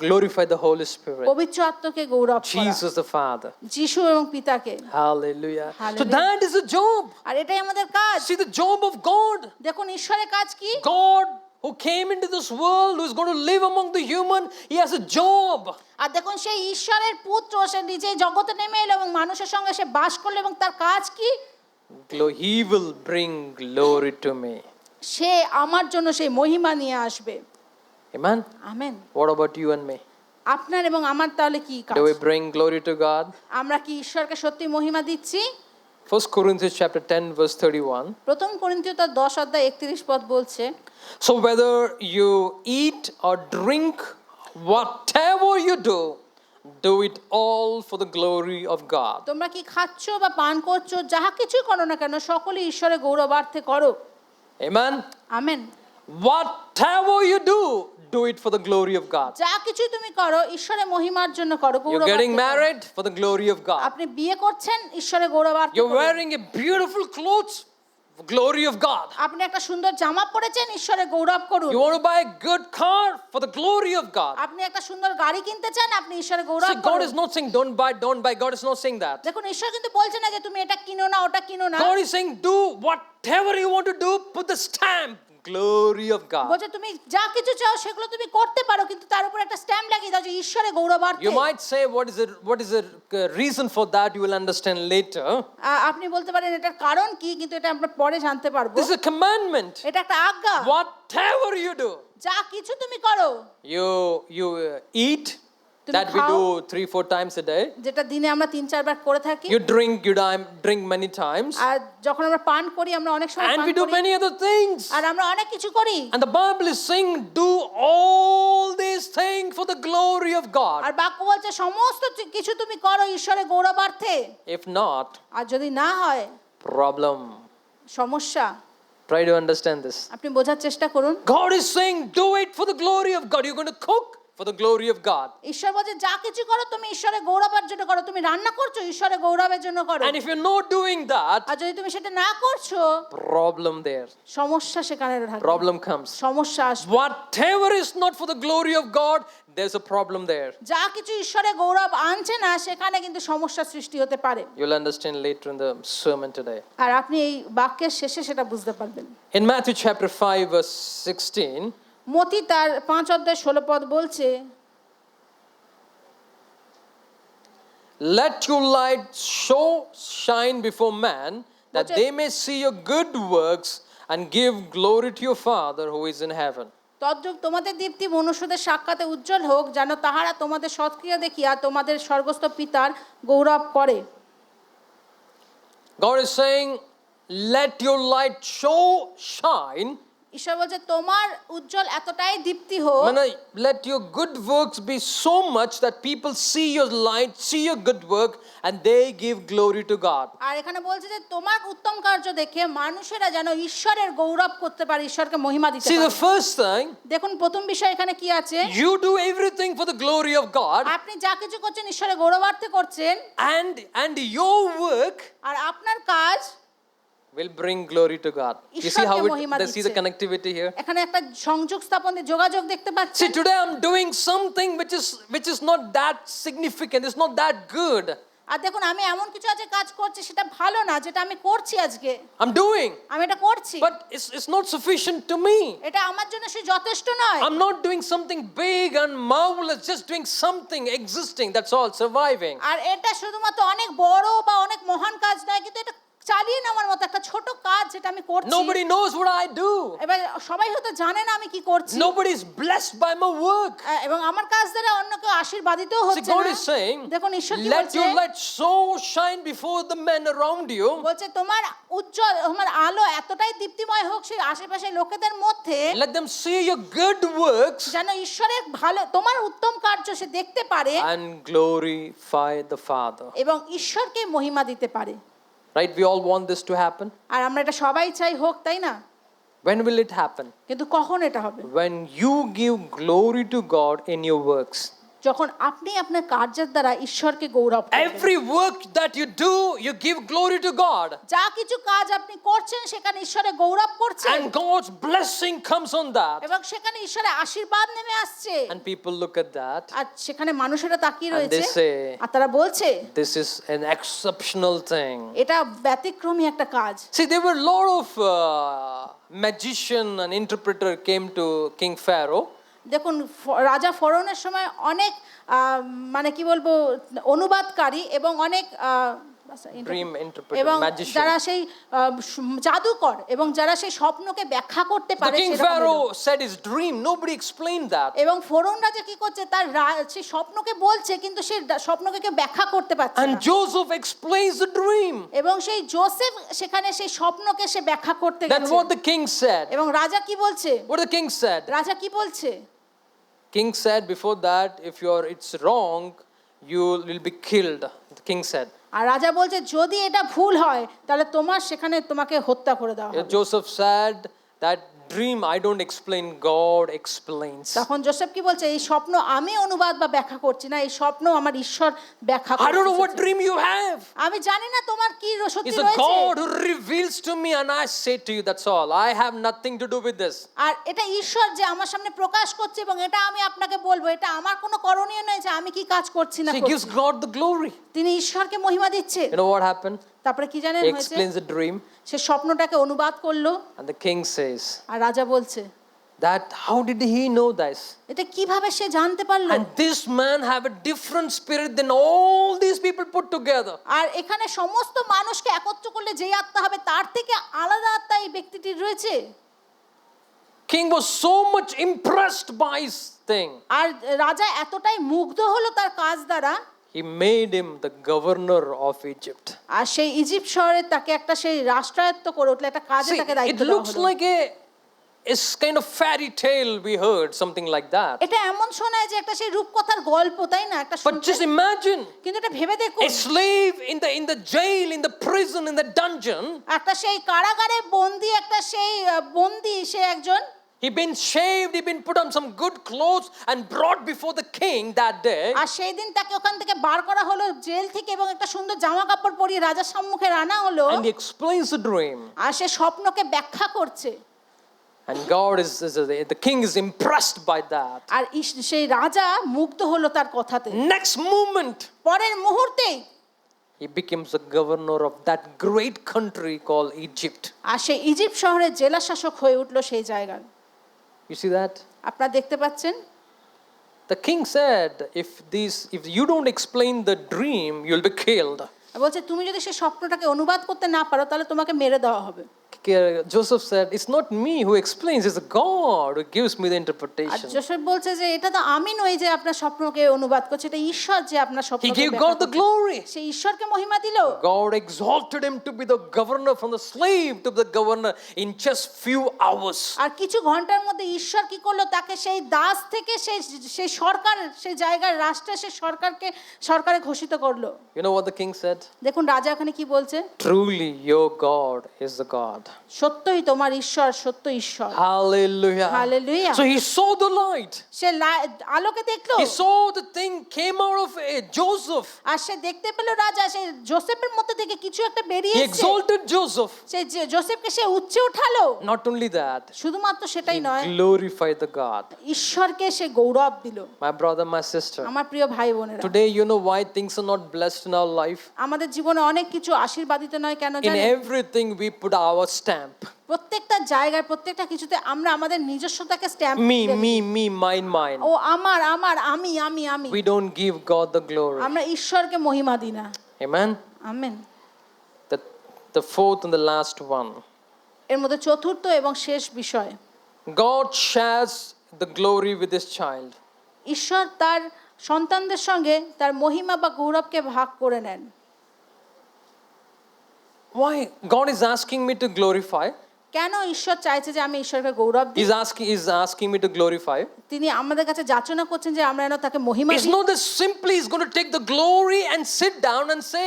Glorify the Holy Spirit. পবিত্র আত্মাকে গৌরব করা, Jesus the Father. যিশু এবং পিতাকে। Hallelujah. So Hallelujah. that is the job. আর এটাই আমাদের কাজ। See the job of God. দেখুন ঈশ্বরের কাজ কি? God who came into this world, who is going to live among the human, he has a job. আর দেখুন সেই ঈশ্বরের পুত্র সে নিজে জগতে নেমে এলো এবং মানুষের সঙ্গে সে বাস করলো এবং তার কাজ কি? He will bring glory to me. সে আমার জন্য সেই মহিমা নিয়ে আসবে। Amen. Amen. What about you and me? আপনার এবং আমার তাহলে কি কাজ? Do we bring glory to God? আমরা কি ঈশ্বরকে সত্যি মহিমা দিচ্ছি? 1 Corinthians chapter 10 verse 31. প্রথম করিন্থীয় তার 10 অধ্যায় 31 পদ বলছে, So whether you eat or drink, whatever you do it all for the glory of God. তোমরা কি খাচ্ছ বা পান করছো, যাহা কিছু করো না কেন সকলে ঈশ্বরের গৌরবার্থে করো। Amen. Amen. Whatever you do it for the glory of God. যা কিছু তুমি করো ঈশ্বরের মহিমার জন্য করো, You're গৌরবার্থে getting করো। married for the glory of God. আপনি বিয়ে করছেন ঈশ্বরের গৌরবার্থে You're করো। wearing a beautiful clothes for glory of God. আপনি একটা সুন্দর জামা পরেছেন ঈশ্বরের গৌরব করুন। You want to buy a good car for the glory of God. আপনি একটা সুন্দর গাড়ি কিনতে চান, আপনি ঈশ্বরের গৌরব See, God করুন। is not saying don't buy. God is not saying that. দেখুন ঈশ্বর কিন্তু বলছে না যে তুমি এটা কিনো না ওটা কিনো না। God is saying do whatever you want to do, put the stamp glory of God. বলছে তুমি যা কিছু চাও সেগুলো তুমি করতে পারো, কিন্তু তার উপর একটা স্ট্যাম্প লাগিয়ে দাও যে ঈশ্বরের গৌরবার্থে। You might say what is the reason for that, you will understand later. আপনি বলতে পারেন এটার কারণ কি, কিন্তু এটা আমরা পরে জানতে পারবো। This is a commandment. এটা একটা আজ্ঞা। Whatever you do, যা কিছু তুমি করো, you eat, তুমি that we খাও, do 3-4 times a day. যেটা দিনে আমরা 3-4 বার করে থাকি। You drink many times. আর যখন আমরা পান করি আমরা অনেক সময় And পান we do করি many other things. আর আমরা অনেক কিছু করি। And the Bible is saying, do all these things for the glory of R God. বাক্য বলছে সমস্ত কিছু তুমি করো ঈশ্বরের গৌরবার্থে। If not, আর যদি না হয় problem. সমস্যা। Try to understand this. আপনি বোঝার চেষ্টা করুন। God is saying, do it for the glory of God. You're going to cook for the glory of God. ঈশ্বর বলছে যা কিছু করো তুমি ঈশ্বরের গৌরবের জন্য করো। তুমি রান্না করছো ঈশ্বরের গৌরবের জন্য করো। And if you're not doing that, আর যদি তুমি সেটা না করছো problem there. সমস্যা সেখানে থাকবে। Problem comes. সমস্যা আসবে। Whatever is not for the glory of God, there's a problem there. যা কিছু ঈশ্বরের গৌরব আনছে না সেখানে কিন্তু সমস্যা সৃষ্টি হতে পারে। You'll understand later in the sermon today. আর আপনি এই বাক্যের শেষে সেটা বুঝতে পারবেন। In Matthew chapter 5 verse 16, মতি তার 5:16 বলছে, let your light show shine before man, that Boche- they may see your good works and give glory to your Father who is in heaven. তদ্রূপ তোমাদের দীপ্তি মনুষ্যদের সাক্ষাতে উজ্জ্বল হোক, যেন তাহারা তোমাদের সৎক্রিয়া দেখিয়া তোমাদের স্বর্গস্থ পিতার গৌরব করে। God is saying, let your light show shine. ঈশ্বর বলছে তোমার উজ্জ্বল এতটাই দীপ্তি হোক, Let your good works be so much that people see your light, see your good work, and they give glory to God. আর এখানে বলছে যে তোমার উত্তম কার্য দেখে মানুষেরা যেন ঈশ্বরের গৌরব করতে পারে, ঈশ্বরকে মহিমা দিতে See, the পারে। first thing, দেখুন প্রথম বিষয় এখানে কি আছে, you do everything for the glory of God, আপনি যা কিছু করছেন ঈশ্বরের গৌরবার্থে করছেন, and your work আর আপনার কাজ will bring glory to God. You see how ঈশ্বরকে মহিমা they see the দিচ্ছে। connectivity here? এখানে একটা সংযোগ স্থাপন, যোগাযোগ দেখতে See, পাচ্ছেন। today I'm doing something which is not that significant. It's not that good. আর দেখুন আমি এমন কিছু আজকে কাজ করছি সেটা ভালো না, যেটা আমি করছি আজকে I'm doing, আমি এটা করছি, but it's not sufficient to me. এটা আমার জন্য সে যথেষ্ট নয়। I'm not doing something big and marvelous, just doing something existing, that's all, surviving. আর এটা শুধুমাত্র অনেক বড় বা অনেক মহান কাজ নয়, কিন্তু এটা চালিয়ে নেওয়ার মতো একটা ছোট কাজ যেটা আমি করছি। Nobody knows what I do. এবার সবাই হয়তো জানে না আমি কি করছি, Nobody is blessed by my work. এবং আমার কাজ দ্বারা অন্য কেউ আশীর্বাদিতও See, হচ্ছে God না। is saying, দেখুন ঈশ্বর কি let বলছে, your light so shine before the men around you, বলছে তোমার উজ্জ্বল, তোমার আলো এতটাই দীপ্তিময় হোক সেই আশেপাশের লোকেদের মধ্যে, let them see your good works যেন ঈশ্বরের ভালো তোমার উত্তম কার্য সে দেখতে পারে and glorify the Father. এবং ঈশ্বরকে মহিমা দিতে পারে। Right? We all want this to happen. আর আমরা এটা সবাই চাই হোক, তাই না? When will it happen? কিন্তু কখন এটা হবে? When you give glory to God in your works. যখন আপনি আপনার কার্যের দ্বারা ঈশ্বরকে গৌরব করবেন। Every work that you do, you give glory to God. যা কিছু কাজ আপনি করছেন সেখানে ঈশ্বরের গৌরব করছেন, And God's blessing comes on that. এবং সেখানে ঈশ্বরের আশীর্বাদ নেমে আসছে। And people look at that. আর সেখানে মানুষেরা তাকিয়ে And রয়েছে, they say, আর তারা বলছে this is an exceptional thing. এটা ব্যতিক্রমী একটা কাজ। See, there were a lot of magician and interpreter came to King Pharaoh. দেখুন রাজা ফরৌনের সময় অনেক মানে কি বলবো অনুবাদকারী এবং অনেক Dream interpreter, এবং magician. যারা সেই জাদুকর এবং যারা সেই স্বপ্নকে ব্যাখ্যা করতে The পারে King সেরকম Pharaoh এলো। said his dream. Nobody explained that. এবং ফরৌন রাজা কি করছে, তার সেই স্বপ্নকে বলছে কিন্তু সেই স্বপ্নকে কেউ ব্যাখ্যা করতে পারছে And না। Joseph explains the dream. এবং সেই জোসেফ সেখানে সেই স্বপ্নকে সে ব্যাখ্যা করতে Then গেছে। what the king said? এবং রাজা কি বলছে, What the king said? রাজা কি বলছে, King said before that, if it's wrong, you will be killed. The king said. আর রাজা বলছে যদি এটা ভুল হয় তাহলে তোমাকে হত্যা করে দেওয়া হবে। Joseph said that dream I don't explain, God explains. তখন জোসেফ কি বলছে, এই স্বপ্ন আমি অনুবাদ বা ব্যাখ্যা করছি না, এই স্বপ্ন আমার ঈশ্বর ব্যাখ্যা I don't know what করছে। dream you have. আমি জানি না তোমার কি সত্যি It's a রয়েছে। God who reveals to me and I say to you, that's all. I have nothing to do with this. আর এটা ঈশ্বর যে আমার সামনে প্রকাশ করছে এবং এটা আমি আপনাকে বলবো, এটা আমার কোনো করণীয় নয় যে আমি কি কাজ করছি না He করছি। gives God the glory. তিনি ঈশ্বরকে মহিমা দিচ্ছে। You know what happened? তারপরে কি জানেন He হয়েছে, explains the dream সে স্বপ্নটাকে অনুবাদ করলো and the king says আর রাজা বলছে that how did he know this? এটা কিভাবে সে জানতে পারলো। And this man have a different spirit than all these people put together. আর এখানে সমস্ত মানুষকে একত্র করলে যেই আত্মা হবে তার থেকে আলাদা আত্মা এই ব্যক্তিটির রয়েছে। King was so much impressed by his thing. আর রাজা এতটাই মুগ্ধ হলো তার কাজ দ্বারা, He made him the governor of Egypt. আর সেই ইজিপ্ট শহরে তাকে একটা সেই রাষ্ট্রায়ত্ত করে উঠলো, একটা কাজে See, তাকে it দায়িত্ব দেওয়া looks হলো। like it's kind of fairy tale we heard, something like that. এটা এমন শোনায় যে একটা সেই রূপকথার গল্প, তাই না? একটা But just imagine কিন্তু এটা ভেবে দেখুন, a slave in the jail, in the prison, in the dungeon. একটা সেই কারাগারে বন্দি, একটা সেই বন্দি, সে একজন He'd been shaved, he'd been put on some good clothes and brought before the king that day. আর সেই দিন তাকে ওখান থেকে বার করা হলো জেল থেকে, এবং একটা সুন্দর জামা কাপড় পরিয়ে রাজার সম্মুখে আনা হলো, And he explains the dream. আর সে স্বপ্নকে ব্যাখ্যা করছে। And God the king is impressed by that. আর সেই রাজা মুগ্ধ হলো তার কথাতে। Next moment, পরের মুহূর্তেই he becomes the governor of that great country called Egypt. আর সেই ইজিপ্ট শহরের জেলা শাসক হয়ে উঠলো সেই জায়গায়। You see that? আপনারা দেখতে পাচ্ছেন? The king said, if you don't explain the dream, you'll be killed. বলছে তুমি যদি সেই স্বপ্নটাকে অনুবাদ করতে না পারো তাহলে তোমাকে মেরে দেওয়া হবে। Joseph said, it's not me who explains, it's God who gives me the আর interpretation. যোসেফ বলছে যে এটা তো আমি নই যে আপনার স্বপ্নকে অনুবাদ করছে, এটা ঈশ্বর যে আপনার He স্বপ্নকে gave ব্যাখ্যা God the করছে। glory. সেই ঈশ্বরকে মহিমা দিল। God exalted him to be the governor, from the slave to the governor in just few hours. আর কিছু ঘন্টার মধ্যে ঈশ্বর কি করলো, তাকে সেই দাস থেকে সেই সরকার, সেই জায়গার রাষ্ট্রে সেই সরকারে ঘোষিত করলো। You know what the king said? দেখুন রাজা ওখানে কি বলছে, Truly your God is the God. সত্যই তোমার ঈশ্বর, সত্য ঈশ্বর। Hallelujah. Hallelujah. So he saw the light. সে আলোকে দেখলো, He saw the thing came out of Joseph. আর সে দেখতে পেল রাজা সেই জোসেফের মধ্যে থেকে কিছু একটা বেরিয়ে He এসেছে। exalted Joseph. সেই জোসেফকে সে উচ্চে উঠালো। Not only that, শুধুমাত্র সেটাই he নয়, glorified the God. ঈশ্বরকে সে গৌরব দিল। My brother, my sister, আমার প্রিয় ভাই বোনেরা, today you know why things are not blessed in our life? আমাদের জীবনে অনেক কিছু আশীর্বাদিত নয় কেন In জানেন? everything we put our stamp. প্রত্যেকটা জায়গায়, প্রত্যেকটা কিছুতে আমরা আমাদের নিজস্বতাকে স্ট্যাম্প Me, mine. ও আমার, আমি। We don't give God the glory. আমরা ঈশ্বরকে মহিমা দিই না। Amen. Amen. The fourth and the last one. এর মধ্যে চতুর্থ এবং শেষ বিষয়, God shares the glory with his child. ঈশ্বর তার সন্তানদের সঙ্গে তার মহিমা বা গৌরবকে ভাগ করে নেন। Why? God is asking me to glorify. কেন ঈশ্বর চাইছে যে আমি ঈশ্বরকে গৌরব দিই? He's asking me to glorify. তিনি আমাদের কাছে যাচনা করছেন যে আমরা যেন তাকে মহিমা It's দিই। not that simply he's going to take the glory and sit down and say,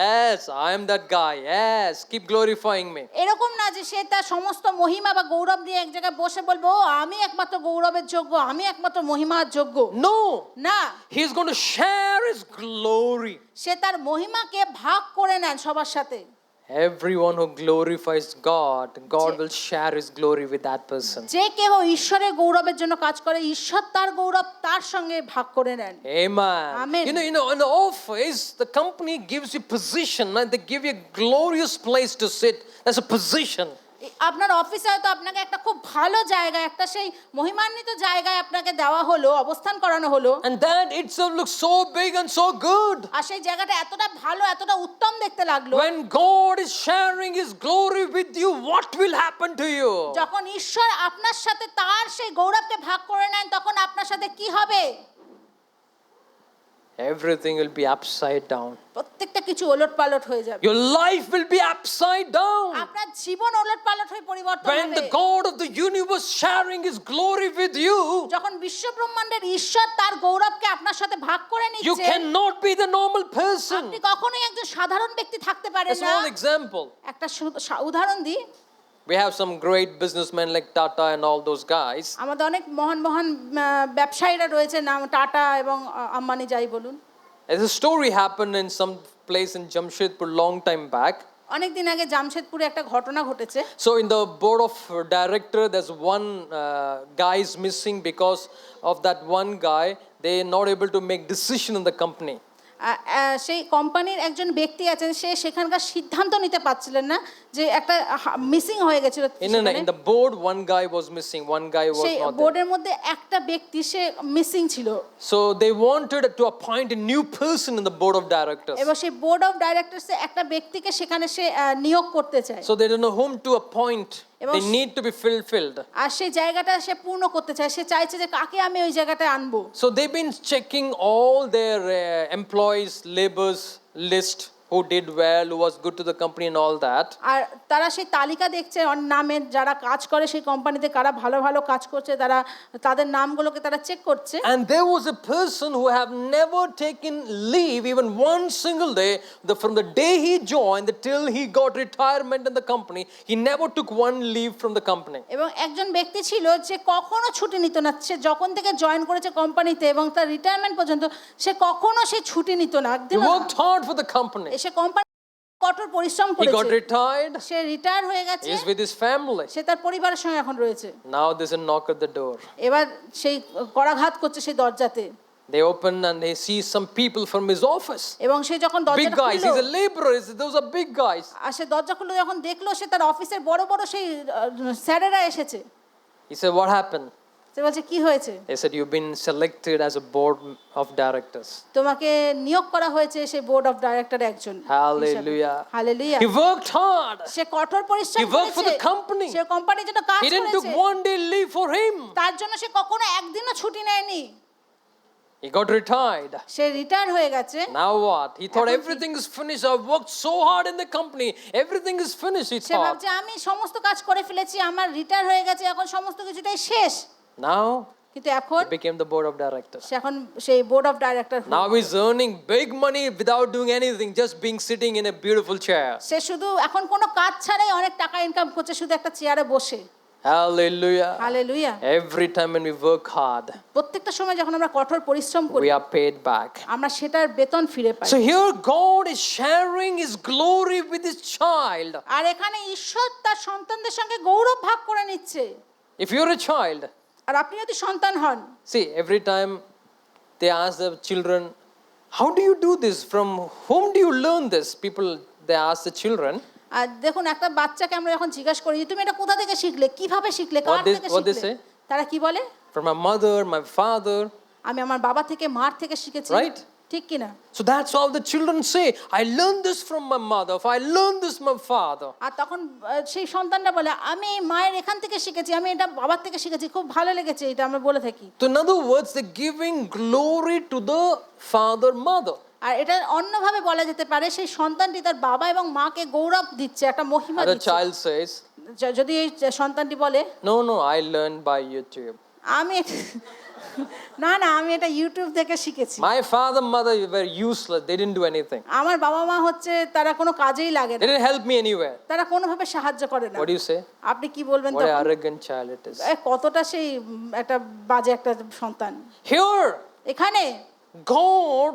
yes, I am that guy. Yes, keep glorifying me. এরকম না যে সে তার সমস্ত মহিমা বা গৌরব নিয়ে এক জায়গায় বসে বলবো ও আমি একমাত্র গৌরবের যোগ্য, আমি একমাত্র মহিমার যোগ্য। No, না, he's going to share his glory. সে তার মহিমাকে ভাগ করে নেন সবার সাথে। Everyone who glorifies God will share his glory with that person. যে কেউ ঈশ্বরের গৌরবের জন্য কাজ করে, ঈশ্বর তার গৌরব তার সঙ্গে ভাগ করে নেন। Amen. Amen. You know, in the office, the company gives you position and they give you a glorious place to sit. That's a position. আপনার অফিসে হয়তো আপনাকে একটা খুব ভালো জায়গায়, একটা সেই মহিমান্বিত জায়গায় আপনাকে দেওয়া হলো, অবস্থান করানো হলো, And that itself looks so big and so good. আর সেই জায়গাটা এতটা ভালো, এতটা উত্তম দেখতে লাগলো। When God is sharing his glory with you, what will happen to you? যখন ঈশ্বর আপনার সাথে তার সেই গৌরবকে ভাগ করে নেন, তখন আপনার সাথে কি হবে? Everything will be upside down. প্রত্যেকটা কিছু ওলটপালট হয়ে যাবে। Your life will be upside down. আপনার জীবন ওলটপালট হয়ে পরিবর্তন When the হবে। God of the universe sharing his glory with you, যখন বিশ্ব ব্রহ্মাণ্ডের ঈশ্বর তার গৌরবকে আপনার সাথে ভাগ করে you নিচ্ছে, cannot be the normal person. আপনি কখনোই একজন সাধারণ ব্যক্তি থাকতে পারেন A না। small example. একটা উদাহরণ দিই, We have some great businessmen like Tata and all those guys. আমাদের অনেক মহান ব্যবসায়ীরা রয়েছে, নাম টাটা এবং আম্বানি যাই বলুন। As a story happened in some place in Jamshedpur long time back. অনেক দিন আগে জামশেদপুরে একটা ঘটনা ঘটেছে। So in the board of director, there's one guy is missing. Because of that one guy, they are not able to make decision in the company. সেই কোম্পানির একজন ব্যক্তি আছেন, সে সেখানকার সিদ্ধান্ত নিতে পারছিলেন না, যে একটা মিসিং হয়ে গেছিল। In the board, one guy was missing, one guy was সেই not there. বোর্ডের মধ্যে একটা ব্যক্তি সে মিসিং ছিল। So they wanted to appoint a new person in the board of directors. এবং সেই বোর্ড অফ ডাইরেক্টরসে একটা ব্যক্তিকে সেখানে সে নিয়োগ করতে চায়। So they don't know whom to appoint. এবং They need to be fulfilled. আর সেই জায়গাটা সে পূর্ণ করতে চায়, সে চাইছে যে কাকে আমি ওই জায়গাটায় আনবো। So they've been checking all their employees, laborers list, who did well, who was good to the company and all that. আর তারা সেই তালিকা দেখছে নামের, যারা কাজ করে সেই কোম্পানিতে কারা ভালো ভালো কাজ করছে, তারা তাদের নামগুলোকে তারা চেক করছে। And there was a person who have never taken leave even one single day. From the day he joined till he got retirement in the company, he never took one leave from the company. এবং একজন ব্যক্তি ছিল যে কখনো ছুটি নিত না, সে যখন থেকে জয়েন করেছে কোম্পানিতে এবং তার রিটায়ারমেন্ট পর্যন্ত সে কখনো সে ছুটি নিত না, He একদিনও না। worked hard for the company. Say company কঠোর পরিশ্রম He got করেছে, retired. সে রিটায়ার হয়ে গেছে, He's with his family. সে তার পরিবারের সঙ্গে এখন রয়েছে। Now there's a knock at the door. এবার সেই করাঘাত করছে সেই দরজাতে, They open and they see some people from his office. এবং সে যখন Big দরজাটা guys. খুললো, He's a laborer. Those are big guys. আর সে দরজা খুললো যখন দেখলো সে তার অফিসের বড় বড় সেই স্যারেরা এসেছে। He said, "What happened?" সে বলছে কি হয়েছে? They said, "You've been selected as a board of directors." তোমাকে নিয়োগ করা হয়েছে সেই বোর্ড অফ ডাইরেক্টর একজন। Hallelujah. Hallelujah. He worked hard. সে কঠোর পরিশ্রম He worked for করেছে, the company. সে কোম্পানির জন্য কাজ He didn't took করেছে, one day leave for him. তার জন্য সে কখনো একদিনও ছুটি নেয়নি। He got retired. Say retire হয়ে গেছে। Now what? He thought এখন কি? everything is finished. I've worked so hard in the company. Everything is finished, he say thought. ভাবছে আমি সমস্ত কাজ করে ফেলেছি, আমার রিটায়ার হয়ে গেছে, এখন সমস্ত কিছুটাই শেষ। Now কিন্তু এখন he became the board of directors. সে এখন সেই board of director. Now he's earning big money without doing anything, just being sitting in a beautiful chair. সে শুধু এখন কোনো কাজ ছাড়াই অনেক টাকা ইনকাম করছে, শুধু একটা চেয়ারে বসে। Hallelujah. Hallelujah. Every time when we work hard, প্রত্যেকটা সময় যখন আমরা কঠোর পরিশ্রম করি we are paid back. আমরা সেটার বেতন ফিরে পাই। So here God is sharing his glory with his child. আর এখানে ঈশ্বর তার সন্তানদের সঙ্গে গৌরব ভাগ করে নিচ্ছে। If you're a child, আর আপনি যদি সন্তান হন, see, every time they ask the children, "How do you do this? From whom do you learn this?" People, they ask the children. আর দেখুন একটা বাচ্চাকে আমরা যখন জিজ্ঞাসা করি যে তুমি এটা কোথা থেকে শিখলে, কিভাবে শিখলে, কার What they- থেকে what they শিখলে, say? তারা কি বলে? From my mother, my father. আমি আমার বাবা থেকে, মার থেকে শিখেছি। Right? ঠিক কি না? So that's all the children say. I learned this from my mother. If I learned this from my father. আর তখন সেই সন্তানরা বলে আমি মায়ের এখান থেকে শিখেছি, আমি এটা বাবার থেকে শিখেছি, খুব ভালো লেগেছে, এটা আমরা বলে থাকি। So in other words, they're giving glory to the father, mother. আর এটা অন্যভাবে বলা যেতে পারে সেই সন্তানটি তার বাবা এবং মাকে গৌরব দিচ্ছে, একটা মহিমা And the দিচ্ছে। child says, যদি এই সন্তানটি বলে No, I learned by YouTube. আমি না আমি এটা ইউটিউব থেকে শিখেছি, My father, mother were useless. They didn't do anything. আমার বাবা মা হচ্ছে তারা কোনো কাজেই লাগে They না, didn't help me anywhere. তারা কোনোভাবে সাহায্য করে না। What do you say? আপনি কি বলবেন What an তখন? arrogant child it is. কতটা সেই একটা বাজে একটা সন্তান। Here, এখানে God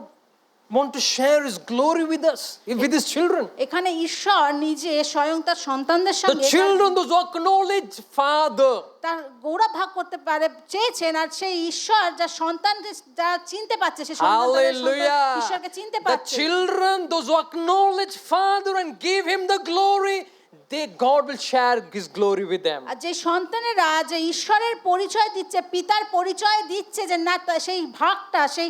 want to share his glory with us, with his children. এখানে ঈশ্বর নিজে স্বয়ং তার সন্তানদের The সঙ্গে children, those who acknowledge Father. তার গৌরব ভাগ করতে পারে চেয়েছেন, আর সেই ঈশ্বর যা সন্তান যা চিনতে পারছে, সেই Hallelujah. ঈশ্বরকে চিনতে The পারছে। children, those who acknowledge Father and give him the glory, God will share his glory with them. আর যে সন্তানেরা যে ঈশ্বরের পরিচয় দিচ্ছে, পিতার পরিচয় দিচ্ছে, যে না সেই ভাগটা, সেই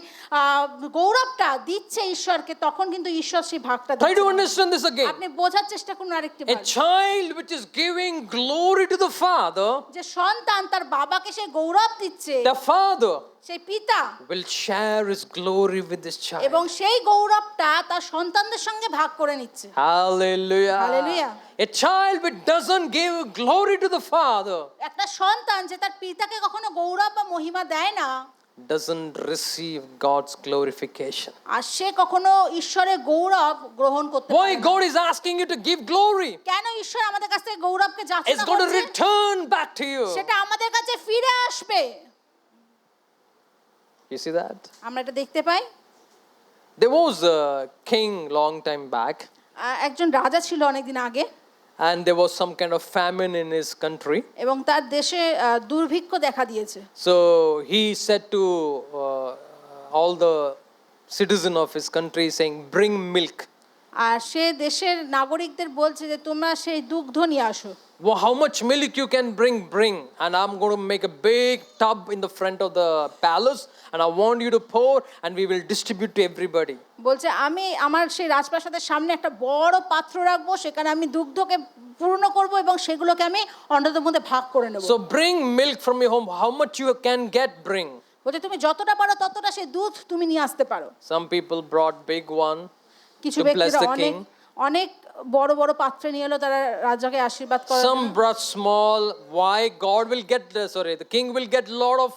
গৌরবটা দিচ্ছে ঈশ্বরকে, তখন কিন্তু ঈশ্বর সেই ভাগটা Try to দিচ্ছে। understand this again. আপনি বোঝার চেষ্টা করুন আরেকটি A child which is giving glory to the Father, যে সন্তান তার বাবাকে সে গৌরব দিচ্ছে, the Father সেই পিতা will share his glory with this child. এবং সেই গৌরবটা তার সন্তানদের সঙ্গে ভাগ করে নিচ্ছে। Hallelujah. Hallelujah. A child which doesn't give glory to the Father একটা সন্তান যে তার পিতাকে কখনো গৌরব বা মহিমা দেয় না, doesn't receive God's glorification. আর সে কখনো ঈশ্বরের গৌরব গ্রহণ করতে Why পারে না। God is asking you to give glory? কেন ঈশ্বর আমাদের কাছ থেকে গৌরবকে It's যাচনা going to করছে? return back to you. সেটা আমাদের কাছে ফিরে আসবে। You see that? আমরা এটা দেখতে পাই। There was a king long time back, একজন রাজা ছিল অনেকদিন আগে, and there was some kind of famine in his country. এবং তার দেশে দুর্ভিক্ষ দেখা দিয়েছে। So he said to all the citizens of his country, saying, "Bring milk." আর সে দেশের নাগরিকদের বলছে যে তোমরা সেই দুগ্ধ নিয়ে আসো। Well, how much milk you can bring, and I'm going to make a big tub in the front of the palace, and I want you to pour, and we will distribute to everybody. বলছে আমি আমার সেই রাজপ্রাসাদের সামনে একটা বড় পাত্র রাখবো, সেখানে আমি দুগ্ধকে পূর্ণ করব এবং সেগুলোকে আমি অন্যদের মধ্যে ভাগ করে নেব। So bring milk from your home. How much you can get, bring. বলছে তুমি যতটা পারো ততটা সেই দুধ তুমি নিয়ে আসতে পারো। Some people brought big one কিছু to bless ব্যক্তিরা the অনেক king. অনেক বড় বড় পাত্রে নিয়ে এলো তারা রাজাকে আশীর্বাদ করার জন্য। Some brought small. Why? God will get, the king will get lot of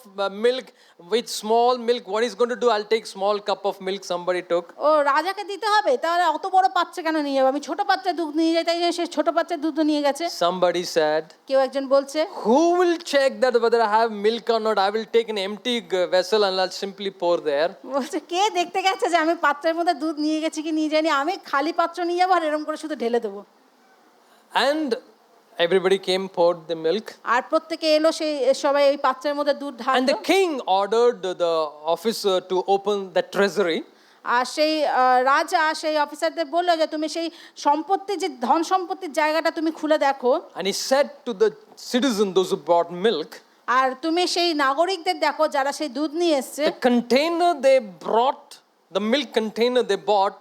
milk with small milk. What he's going to do? I'll take small cup of milk somebody took. ও রাজাকে দিতে হবে, তাহলে অত বড় পাত্রে কেন নিয়ে যাবো, আমি ছোট পাত্রে দুধ নিয়ে যাই, তাই জন্য সে ছোট পাত্রে দুধ নিয়ে গেছে। Somebody said, কেউ একজন বলছে who will check that whether I have milk or not? I will take an empty vessel and I'll simply pour there. বলছে কে দেখতে গেছে যে আমি পাত্রের মধ্যে দুধ নিয়ে গেছি কি নিয়ে যাইনি, আমি খালি পাত্র নিয়ে যাবো আর এরকম করে শুধু ঢেলে দেবো। And everybody came, poured the milk. আর প্রত্যেকে এলো, সেই সবাই ওই পাত্রের মধ্যে দুধ And ঢাললো। the king ordered the officer to open the treasury. আর সেই রাজা সেই অফিসারদের বললো যে তুমি সেই সম্পত্তি, যে ধন সম্পত্তির জায়গাটা তুমি খুলে দেখো। And he said to the citizen, those who brought milk, আর তুমি সেই নাগরিকদের দেখো যারা সেই দুধ নিয়ে এসছে, the container they brought, the milk container they bought,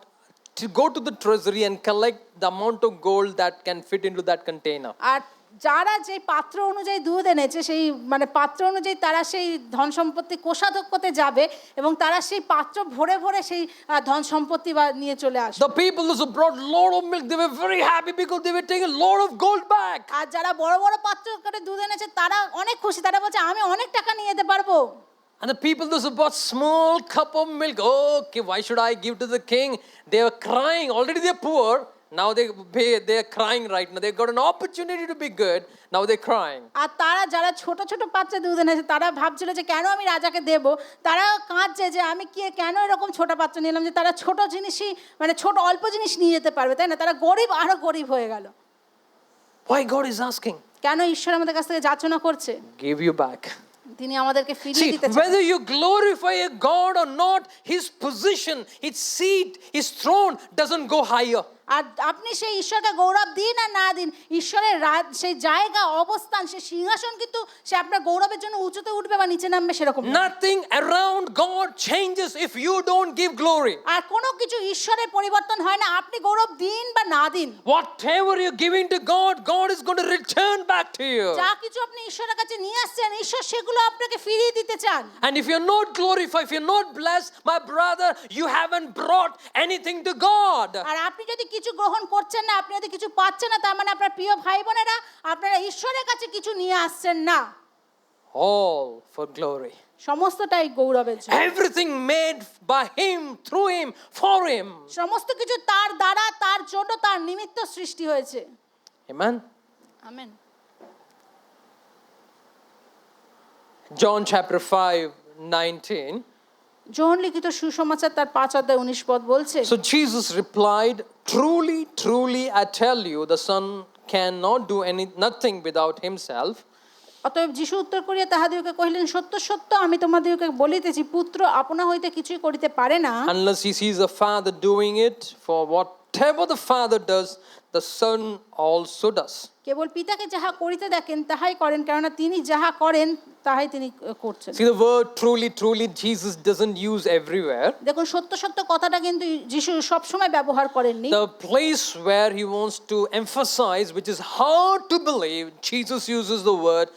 to go to the treasury and collect the amount of gold that can fit into that container. আর যারা যে পাত্র অনুযায়ী দুধ এনেছে সেই মানে পাত্র অনুযায়ী তারা সেই ধন সম্পত্তি কোষাধ্যক্ষতে যাবে এবং তারা সেই পাত্র ভরে ভরে সেই ধন সম্পত্তি নিয়ে চলে আসে। The people who brought lot of milk, they were very happy because they were taking a lot of gold back. আর যারা বড় বড় পাত্র করে দুধ এনেছে তারা অনেক খুশি, তারা বলছে আমি অনেক টাকা নিয়ে যেতে পারবো। And the people those who bought small cup of milk, oh, okay, why should I give to the king? They were crying. Already they're poor. Now they're crying right now. They got an opportunity to be good. Now they're crying. আর তারা যারা ছোট ছোট পাত্রে দুধ এনেছে তারা ভাবছিল যে কেন আমি রাজাকে দেব, তারা কাঁদছে যে আমি কেন এরকম ছোট পাত্র নিলাম, যে তারা ছোট জিনিসই মানে ছোট অল্প জিনিস নিয়ে যেতে পারবে, তাই না? তারা গরিব, আরো গরিব হয়ে গেল। Why God is asking? কেন ঈশ্বর আমাদের কাছ থেকে যাচনা করছে? Give you back. তিনি আমাদেরকে ফিরিয়ে See, দিতে চান। whether you glorify a God or not, his position, his seat, his throne doesn't go higher. আর আপনি সেই ঈশ্বরকে গৌরব দিন আর না দিন, ঈশ্বরের সেই জায়গা অবস্থান সেই সিংহাসন কিন্তু সে আপনার গৌরবের জন্য উঁচুতে উঠবে বা নিচে নামবে সেরকম না। Nothing around God changes if you don't give glory. আর কোনো কিছু ঈশ্বরের পরিবর্তন হয় না, আপনি গৌরব দিন বা না দিন। Whatever you're giving to God, God is going to return back to you. যা কিছু আপনি ঈশ্বরের কাছে নিয়ে আসছেন, ঈশ্বর সেগুলো আপনাকে ফিরিয়ে দিতে চান। And if you're not glorified, if you're not blessed, my brother, you haven't brought anything to God. আর আপনি যদি কিছু গ্রহণ করছেন না, আপনি যদি কিছু পাচ্ছেন না, তার মানে আপনার প্রিয় ভাই বোনেরা আপনারা ঈশ্বরের কাছে কিছু নিয়ে আসছেন না। All for glory. সমস্তটাই গৌরবের জন্য। Everything made by him, through him, for him. সমস্ত কিছু তার দ্বারা, তার জন্য, তার নিমিত্ত সৃষ্টি হয়েছে। Amen. আমেন। John chapter 5:19. যোহন লিখিত সুসমাচার তার 5:19 বলছে, So Jesus replied, truly, truly, I tell you, the Son cannot do nothing without himself. অতএব যিশু উত্তর করিয়া তাহাদিগকে কহিলেন, সত্য সত্য আমি তোমাদিগকে বলিতেছি, পুত্র আপনা হইতে কিছুই করিতে পারে না Unless he sees the Father doing it, for whatever the Father does, the Son also does. কেবল পিতাকে যাহা করিতে দেখেন তাহাই করেন, কেননা তিনি যাহা করেন তাহাই তিনি করছেন। See, the word truly, truly, Jesus doesn't use everywhere. দেখুন সত্য সত্য কথাটা কিন্তু যিশু সবসময় ব্যবহার করেননি। The place where he wants to emphasize, which is hard to believe, Jesus uses the word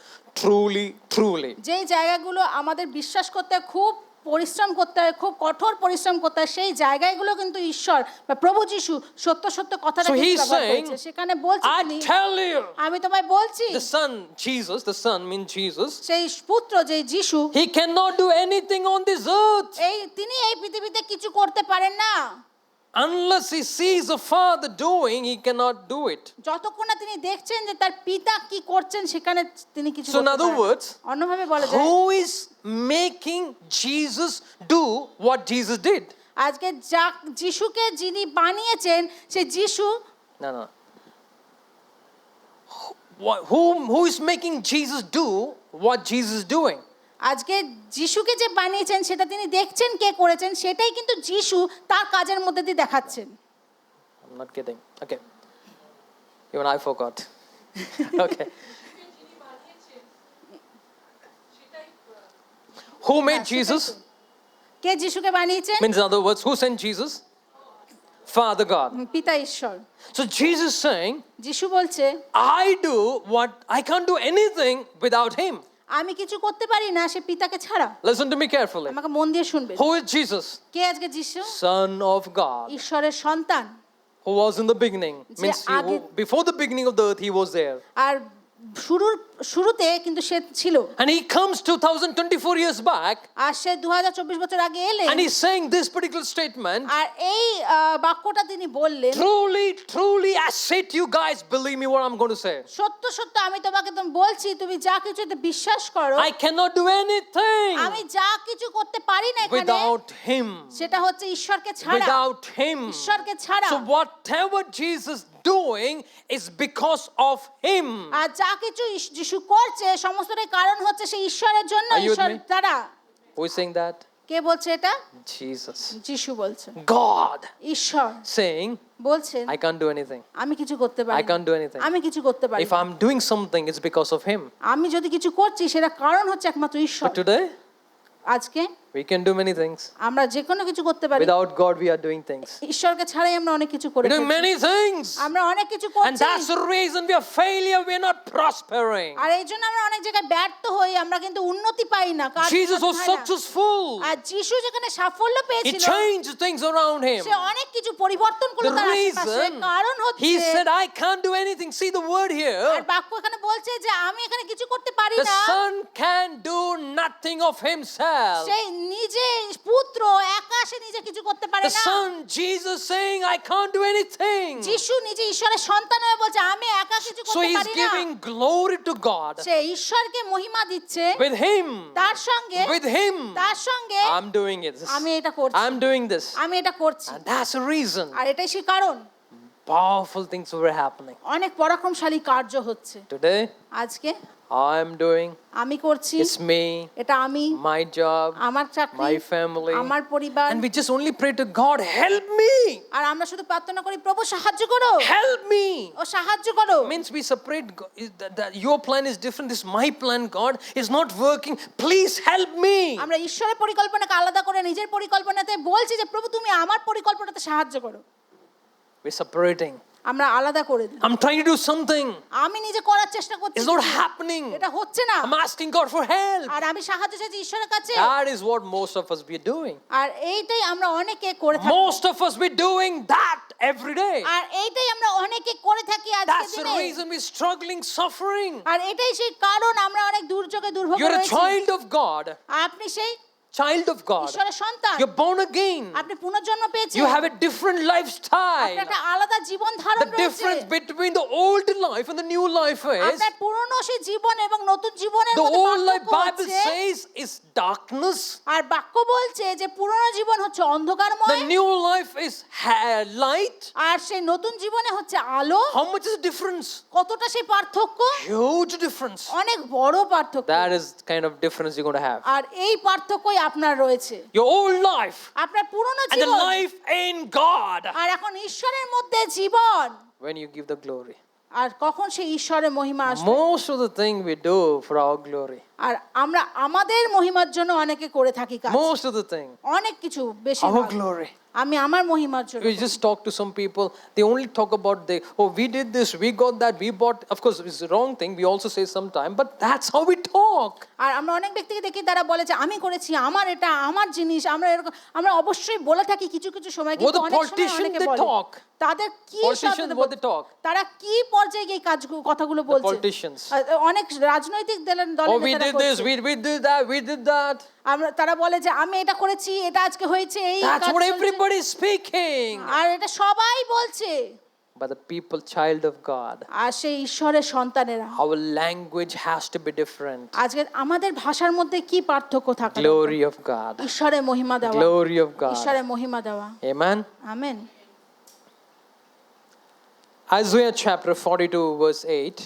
truly, truly. যেই জায়গাগুলো আমাদের বিশ্বাস করতে খুব পরিশ্রম করতে হয়, খুব কঠোর পরিশ্রম করতে হয়, সেই জায়গাগুলো কিন্তু ঈশ্বর বা প্রভু যিশু সত্য সত্য কথাটা So কিন্তু he's ব্যবহার saying, করেছে। সেখানে বলছে I তিনি, tell you, আমি তোমায় বলছি, the Son, Jesus, the Son means Jesus, সেই পুত্র যে যিশু, he cannot do anything on this earth তিনি এই পৃথিবীতে কিছু করতে পারেন না। unless he sees the Father doing, he cannot do it. যতক্ষণ না তিনি দেখছেন যে তার পিতা কি করছেন সেখানে তিনি কিছু So in করতে other পারেন না। words, অন্যভাবে বলা যায়, who is making Jesus do what Jesus did? আজকে যিশুকে যিনি বানিয়েছেন সেই যিশু, No. Who is making Jesus do what Jesus is doing? আজকে যিশুকে যে বানিয়েছেন সেটা তিনি দেখছেন কে করেছেন, সেটাই কিন্তু যিশু তার কাজের মধ্যে দিয়ে দেখাচ্ছেন। I'm not kidding. Okay. Even I forgot. Okay. Who made Jesus? কে যিশুকে বানিয়েছেন? Means in other words, who sent Jesus? Father God. পিতা ঈশ্বর। So Jesus saying, যিশু বলছে I do what I can't do anything without him. আমি কিছু করতে পারি না সে পিতাকে ছাড়া। Listen to me carefully. আমাকে মন দিয়ে শুনবেন। Who is Jesus? কে আজকে যিশু? Son of God. ঈশ্বরের সন্তান। Who was in the beginning. Means before the beginning of the earth he was there. আর শুরুতে কিন্তু সে ছিল। And he comes 2024 years back. আর সে 2024 বছর আগে এলেন। And he's saying this particular statement. আর এই বাক্যটা তিনি বললেন, Truly I say to you guys, believe me what I'm going to say. সত্য সত্য আমি তোমাকে বলছি, তুমি যা কিছুতে বিশ্বাস করো। I cannot do anything আমি যা কিছু করতে পারি না এখানে without him. সেটা হচ্ছে ঈশ্বরকে ছাড়া। Without him. ঈশ্বরকে ছাড়া। So whatever Jesus doing is because of him. আর যা কিছু যিশু করছে সমস্তটাই কারণ হচ্ছে সেই ঈশ্বরের জন্য, Are you with ঈশ্বর me? দ্বারা। Who is saying that? কে বলছে এটা? Jesus. যিশু বলছে। God ঈশ্বর saying, বলছেন I can't do anything. আমি কিছু করতে পারি I can't do anything. আমি কিছু করতে পারি If I'm doing something, it's because of him. আমি যদি কিছু করছি সেটা কারণ হচ্ছে একমাত্র ঈশ্বর। But today, আজকে we can do many things. আমরা যে কোনো কিছু করতে পারি। Without God, we are doing things. ঈশ্বরকে ছাড়াই আমরা অনেক কিছু করে We're doing ফেলছি। many things. আমরা অনেক কিছু And করছি। that's the reason we are failure. We are not prospering. আর এই জন্য আমরা অনেক জায়গায় ব্যর্থ হই, আমরা কিন্তু উন্নতি পাই না। Jesus was successful. আর যিশু যেখানে সাফল্য He পেয়েছিল changed things around him. সে অনেক কিছু পরিবর্তন করলো The তার আশেপাশে। reason কারণ হচ্ছে he said, I can't do anything. See the word R here. বাক্য এখানে বলছে যে আমি এখানে কিছু করতে পারি The না। son can do nothing of himself. সেই নিজে পুত্র একা সে নিজে কিছু করতে পারে The না। son, Jesus saying, I can't do anything. যিশু নিজে ঈশ্বরের সন্তান হয়ে বলছে আমি একা কিছু So করতে he's পারি না। giving glory to God. সে ঈশ্বরকে মহিমা দিচ্ছে With him. তার সঙ্গে With him. তার সঙ্গে I'm doing it. আমি এটা করছি। I'm doing this. আমি এটা করছি। And that's the reason. আর এটাই সেই কারণ Powerful things were happening. অনেক পরাক্রমশালী কার্য হচ্ছে। Today, আজকে I'm doing. আমি করছি, It's me. এটা আমি, My job. আমার চাকরি, My family. আমার পরিবার। And we just only pray to God, help me. আর আমরা শুধু প্রার্থনা করি প্রভু সাহায্য করো, Help me. ও সাহায্য করো। Means we separate. That your plan is different. This my plan, God, is not working. Please help me. আমরা ঈশ্বরের পরিকল্পনাকে আলাদা করে নিজের পরিকল্পনাতে বলছি যে প্রভু তুমি আমার পরিকল্পনাতে সাহায্য করো। We're separating. আমরা আলাদা করে দিই। I'm trying to do something. আমি নিজে করার চেষ্টা করছি, It's not happening. এটা হচ্ছে না। I'm asking God for help. আর আমি সাহায্য চাইছি ঈশ্বরের কাছে। That is what most of us be doing. আর এইটাই আমরা অনেকে করে থাকি। Most of us be doing that every day. আর এইটাই আমরা অনেকে করে থাকি আজকের That's the দিনে। reason we're struggling, suffering. আর এটাই সেই কারণ আমরা অনেক দুর্যোগে দুর্ভোগে You're a রয়েছি। child of God. আপনি সেই Child of God. ঈশ্বরের সন্তান। You're born again. আপনি পুনর্জন্ম পেয়েছেন। You have a different lifestyle. আপনার একটা আলাদা জীবন ধারণ The রয়েছে। difference between the old life and the new life is আপনার পুরনো সেই জীবন এবং নতুন জীবনের the মধ্যে old life পার্থক্য Bible হচ্ছে। says is darkness. আর বাক্য বলছে যে পুরনো জীবন হচ্ছে অন্ধকারময়, The new life is light. আর সেই নতুন জীবনে হচ্ছে আলো। How much is the difference? কতটা সেই পার্থক্য? Huge difference. অনেক বড় পার্থক্য। That is the kind of difference you're going to have. আর এই পার্থক্যই আপনার রয়েছে। Your old life আপনার পুরনো and the Jibon life in God. আর এখন ঈশ্বরের মধ্যে জীবন। When you give the glory. আর কখন সেই ঈশ্বরের মহিমা আসবে? Most of the thing we do for our glory. আর আমরা আমাদের মহিমার জন্য অনেকে করে থাকি কাজ। Most of the thing. অনেক কিছু বেশি Our glory. আমি আমার মহিমার জন্য। We just talk to some people. They only talk about we did this, we got that, we bought. Of course, it's the wrong thing. We also say sometime, but that's how we talk. আর আমরা অনেক ব্যক্তিকে দেখি তারা বলে যে আমি করেছি, আমার এটা আমার জিনিস। আমরা এরকম আমরা অবশ্যই বলে থাকি কিছু কিছু সময়, কিন্তু the অনেক সময় politicians, অনেকে they বলে talk. তাদের কি Politicians, what they talk. তারা কি পর্যায়ে এই কথাগুলো বলছে? Politicians. অনেক রাজনৈতিক দলের Oh, we নেতারা did this, করছে। we did that, we did that. আমরা তারা বলে যে আমি এটা করেছি, এটা আজকে হয়েছে, এই That's কাজ what চলছে। everybody is speaking. আর এটা সবাই বলছে। But the people, child of God, আর সেই ঈশ্বরের সন্তানেরা, our language has to be different. আজকে আমাদের ভাষার মধ্যে কি পার্থক্য থাকে? Glory of God. ঈশ্বরের মহিমা দেওয়া। Glory of God. ঈশ্বরের মহিমা দেওয়া। Amen. Amen. Isaiah chapter 42 verse 8.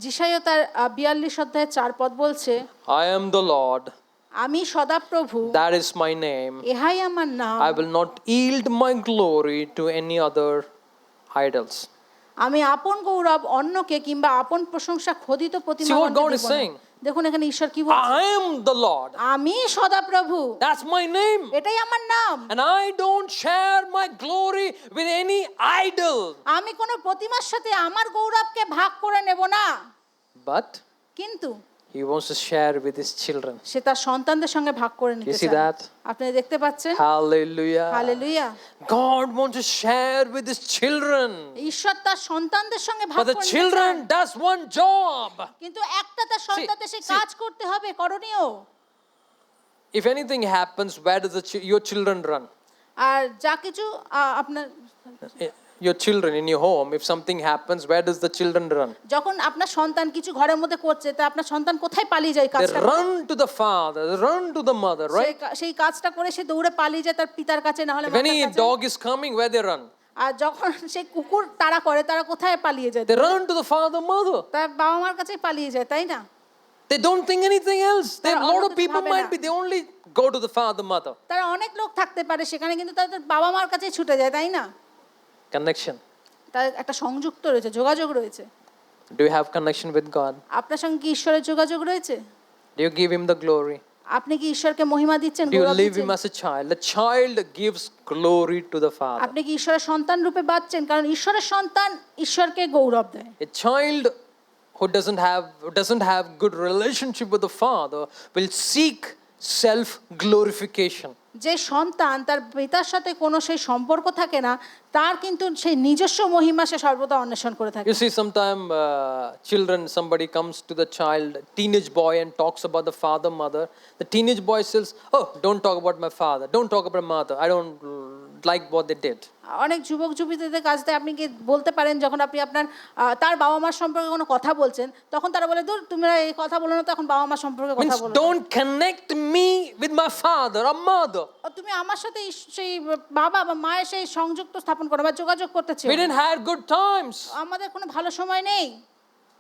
যিশাইয়া তার 42 অধ্যায় 4 পদ বলছে, I am the Lord, আমি সদাপ্রভু, that is my name. ইহাই আমার নাম। I will not yield my glory to any other idols. আমি আপন গৌরব অন্যকে কিংবা আপন প্রশংসা খোদিত See Pratima what God is saying? দেখুন এখানে ঈশ্বর কি বলছে, I am the Lord. আমি সদাপ্রভু, That's my name. এটাই আমার নাম। And I don't share my glory with any idol. আমি কোনো প্রতিমার সাথে আমার গৌরবকে ভাগ করে নেব না, But কিন্তু He wants to share with His children. সে তার সন্তানদের সঙ্গে ভাগ করে নিতে You see চায়। that? আপনি দেখতে পাচ্ছেন? Hallelujah. Hallelujah. God wants to share with His children. ঈশ্বর তার সন্তানদের সঙ্গে ভাগ But the করে নিতে চান। children does one job. কিন্তু একটা তার সন্তানদের সেই see. কাজ করতে হবে, করণীয়। If anything happens, where does your children run? আর যা কিছু আপনার Your children in your home, if something happens, where does the children run? যখন আপনার সন্তান কিছু ঘরের মধ্যে করছে, তা আপনার সন্তান কোথায় পালিয়ে যায় They কাজটা করে? run to the father, they run to the mother, right? সেই কাজটা করে সে দৌড়ে পালিয়ে যায় তার পিতার কাছে, না হলে If মাতার any কাছে। dog is coming, where they run? আর যখন সেই কুকুর তাড়া করে, তারা কোথায় পালিয়ে যায়? They run to the father, mother. তার বাবা মার কাছেই পালিয়ে যায়, তাই না? They don't think anything else. There তারা a lot অন্য of কিছু people ভাবে might না। be, they only go to the father, mother. তারা অনেক লোক থাকতে পারে সেখানে, কিন্তু তাদের বাবা মার কাছেই ছুটে যায়, তাই না? Connection. তার একটা সংযুক্ত রয়েছে, যোগাযোগ রয়েছে। Do you have connection with God? আপনার সঙ্গে কি ঈশ্বরের যোগাযোগ রয়েছে? Do you give Him the glory? আপনি কি ঈশ্বরকে মহিমা দিচ্ছেন, Do you গৌরব live দিচ্ছেন? Him as a child? The child gives glory to the father. আপনি কি ঈশ্বরের সন্তান রূপে বাঁচছেন? কারণ ঈশ্বরের সন্তান ঈশ্বরকে গৌরব দেয়। A child who doesn't have good relationship with the father will seek self glorification. যে সন্তান তার পিতার সাথে কোনো সেই সম্পর্ক থাকে না, তার কিন্তু সেই নিজস্ব মহিমা সে সর্বদা অন্বেষণ করে থাকে। You see, sometime children, somebody comes to the child, teenage boy, and talks about the father, mother. The teenage boy says, "Oh, don't talk about my father. Don't talk about mother. I don't like what they did." অনেক যুবক যুবতীদের কাছে আপনি কি বলতে পারেন, যখন আপনি আপনার তার বাবা মার সম্পর্কে কোনো কথা বলছেন, তখন তারা বলে, দূর তুমি এই কথা বলো না, তখন বাবা মার সম্পর্কে কথা Means বলো। don't connect me with my father or mother. তুমি আমার সাথে সেই বাবা বা মায়ের সেই সংযুক্ত স্থাপন করো বা যোগাযোগ করতে চাও। We didn't have good times. আমাদের কোনো ভালো সময় নেই,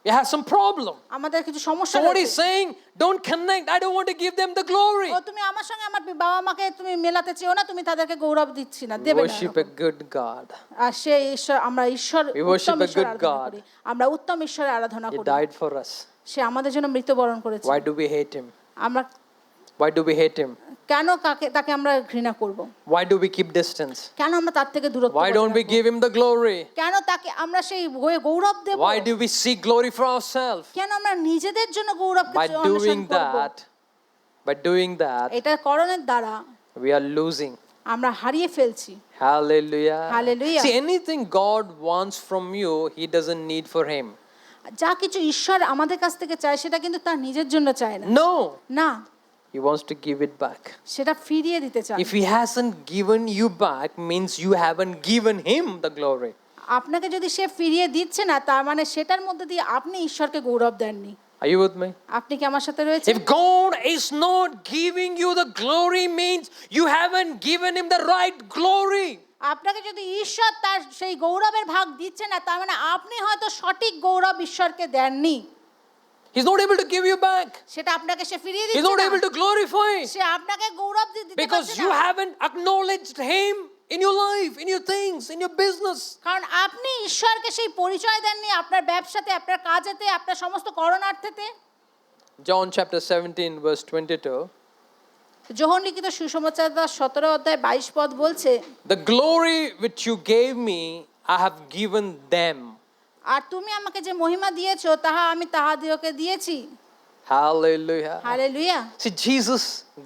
We have some problem. আমাদের কিছু সমস্যা So what he's রয়েছে। saying, don't connect. I don't want to give them the glory. ও তুমি আমার সঙ্গে আমার বাবা মাকে তুমি মেলাতে চেও না, তুমি তাদেরকে গৌরব দিচ্ছি না, দেবে না। Worship a good God. আর সেই ঈশ্বর, আমরা ঈশ্বর We worship উত্তম a ঈশ্বরের good আরাধনা God. করি, আমরা উত্তম ঈশ্বরের আরাধনা He করি। died for us. সে আমাদের জন্য মৃত্যুবরণ করেছে। Why do we hate him? আমরা Why do we hate him? কেন তাকে আমরা ঘৃণা করব? Why do we keep distance? কেন আমরা তার থেকে দূরত্ব Why don't we বজায় রাখবো? give him the glory? কেন তাকে আমরা সেই গৌরব দেব? Why do we seek glory for ourselves? কেন আমরা নিজেদের জন্য গৌরবকে By অন্বেষণ doing করব? that, এটা করণের দ্বারা we are losing. আমরা হারিয়ে ফেলছি। Hallelujah. Hallelujah. See, anything God wants from you, He doesn't need for Him. যা কিছু ঈশ্বর আমাদের কাছ থেকে চায়, সেটা কিন্তু তার নিজের জন্য চায় না। No, না, He wants to give it back. সেটা ফিরিয়ে দিতে চায়। If He hasn't given you back, means you haven't given Him the glory. আপনাকে যদি সে ফিরিয়ে দিচ্ছে না, তার মানে সেটার মধ্যে দিয়ে আপনি ঈশ্বরকে গৌরব দেননি। Are you with me? আপনি কি আমার সাথে রয়েছেন? If God is not giving you the glory, means you haven't given Him the right glory. আপনাকে যদি ঈশ্বর তার সেই গৌরবের ভাগ দিচ্ছে না, তার মানে আপনি হয়তো সঠিক গৌরব ঈশ্বরকে দেননি। He's not able to give you back. সেটা আপনাকে সে ফিরিয়ে He's দিচ্ছে not না। able to glorify. সে আপনাকে গৌরব দিতে Because পারছে you না। haven't acknowledged Him in your life, in your things, in your business. কারণ আপনি ঈশ্বরকে সেই পরিচয় দেননি আপনার ব্যবসাতে, আপনার কাজেতে, আপনার সমস্ত করণার্থেতে। John chapter 17, verse 22. যোহন লিখিত সুসমাচার 17 অধ্যায় 22 পদ বলছে, The glory which you gave me, I have given them. আর তুমি আমাকে যে মহিমা দিয়েছো, তাহা আমি তাহাদিওকে দিয়েছি। Hallelujah. Hallelujah. See, Jesus,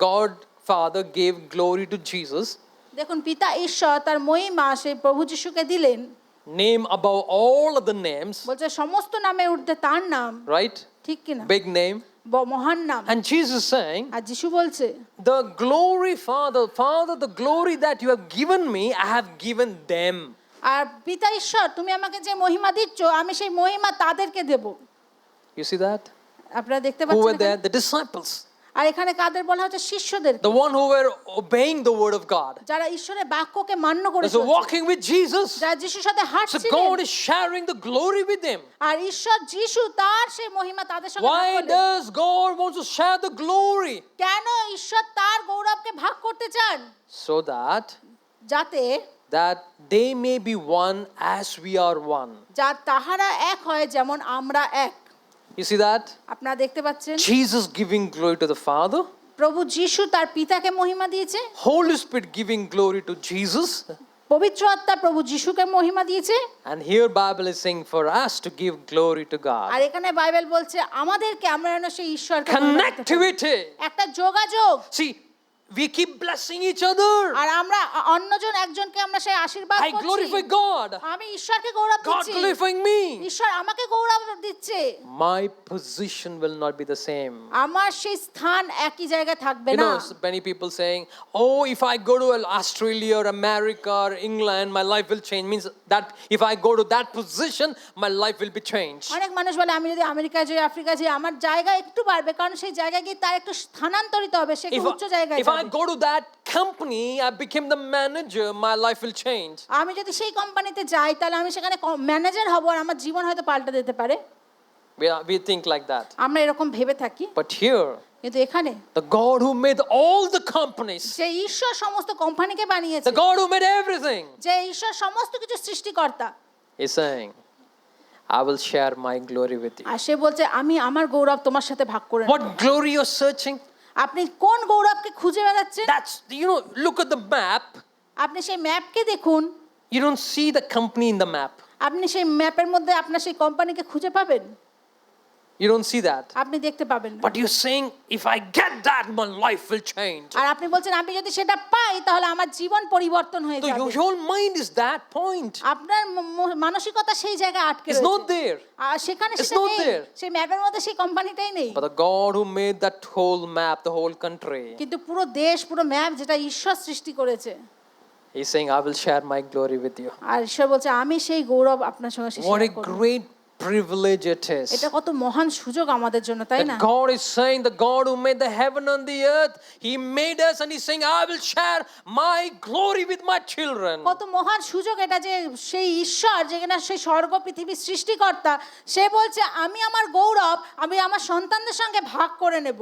God, Father, gave glory to Jesus. দেখুন, পিতা ঈশ্বর তার মহিমা সেই প্রভু যিশুকে দিলেন। Name above all other names, বলছে সমস্ত নামের ঊর্ধ্বে তার নাম, right? ঠিক কিনা? Big name. মহান নাম। And Jesus saying, আর যিশু বলছে, the glory, Father, the glory that you have given me, I have given them. আর পিতা ঈশ্বর তুমি আমাকে যে মহিমা দিচ্ছ, আমি সেই মহিমা তাদেরকে দেব। You see that? আপনারা দেখতে Who were পাচ্ছেন there? এখানে? The disciples. আর এখানে কাদের বলা হচ্ছে? শিষ্যদের, The one who were obeying the word of God. যারা ঈশ্বরের বাক্যকে মান্য So করেছে, walking with Jesus. যারা যিশুর সাথে So হাঁটছিলেন। God is sharing the glory with them. আর ঈশ্বর যিশু তার সেই মহিমা তাদের সঙ্গে ভাগ Why করলেন। does God want to share the glory? কেন ঈশ্বর তার গৌরবকে ভাগ করতে চান? So that যাতে that they may be one as we are one. যা তাহারা এক হয় যেমন আমরা এক। You see that? আপনারা দেখতে পাচ্ছেন Jesus giving glory to the Father, প্রভু যিশু তার পিতাকে মহিমা দিয়েছে, Holy Spirit giving glory to Jesus, পবিত্র আত্মা প্রভু যিশুকে মহিমা দিয়েছে। and here Bible is saying for us to give glory to আর God. এখানে বাইবেল বলছে আমাদেরকে আমরা যেন সেই ঈশ্বরকে মহিমা দিতে পারি। Connectivity. একটা যোগাযোগ। See, we keep blessing each other. আর আমরা অন্যজন একজনকে আমরা সেই আশীর্বাদ I glorify করছি। God. আমি ঈশ্বরকে গৌরব God দিচ্ছি, glorifying me. ঈশ্বর আমাকে গৌরব দিচ্ছে। My position will not be the same. আমার সেই স্থান একই জায়গায় থাকবে You না। know, many people saying, "Oh, if I go to Australia or America or England, my life will change." Means that if I go to that position, my life will be changed. অনেক মানুষ বলে আমি যদি America যাই, Africa যাই, আমার জায়গা একটু বাড়বে, কারণ সেই জায়গায় গিয়ে তার একটু স্থানান্তরিত হবে, সে একটু উচ্চ জায়গায় If I যাবে। go to that company, I became the manager, my life will change. আমি যদি সেই কোম্পানিতে যাই তাহলে আমি সেখানে ম্যানেজার হব আর আমার জীবন হয়তো পাল্টে যেতে পারে। We think like that. আমরা এরকম ভেবে থাকি, But here, কিন্তু এখানে the God who made all the companies, যে ঈশ্বর সমস্ত কোম্পানিকে বানিয়েছে, the God who made everything, যে ঈশ্বর সমস্ত কিছু সৃষ্টিকর্তা, is saying, "I will share my glory with you." আর সে বলছে আমি আমার গৌরব তোমার সাথে ভাগ করে নেব। What glory you're searching? আপনি কোন গৌরবকে খুঁজে বেড়াচ্ছেন? That's, look at the map. আপনি সেই ম্যাপকে দেখুন, You don't see the company in the map. আপনি সেই ম্যাপের মধ্যে আপনার সেই কোম্পানিকে খুঁজে পাবেন? You don't see that. আপনি দেখতে পাবেন না। But you're saying, if I get that, my life will change. আর আপনি বলছেন আমি যদি সেটা পাই তাহলে আমার জীবন পরিবর্তন হয়ে So যাবে। your whole mind is that point. আপনার মানসিকতা সেই জায়গায় আটকে It's রয়েছে। not there. আর সেখানে It's সেটা not নেই, there. সেই ম্যাপের মধ্যে সেই কোম্পানিটাই নেই। But the God who made that whole map, the whole country, কিন্তু পুরো দেশ, পুরো ম্যাপ যেটা ঈশ্বর সৃষ্টি করেছে, He's saying, I will share my glory with you. আর ঈশ্বর বলছে আমি সেই গৌরব আপনার সঙ্গে What a শেয়ার করব। great privilege it is. এটা কত মহান সুযোগ আমাদের জন্য, তাই না? That God is saying, the God who made the heaven and the earth, He made us and He's saying, I will share my glory with my children. কত মহান সুযোগ এটা যে সেই ঈশ্বর যেখানে সেই স্বর্গ পৃথিবীর সৃষ্টিকর্তা, সে বলছে আমি আমার গৌরব আমি আমার সন্তানদের সঙ্গে ভাগ করে নেব।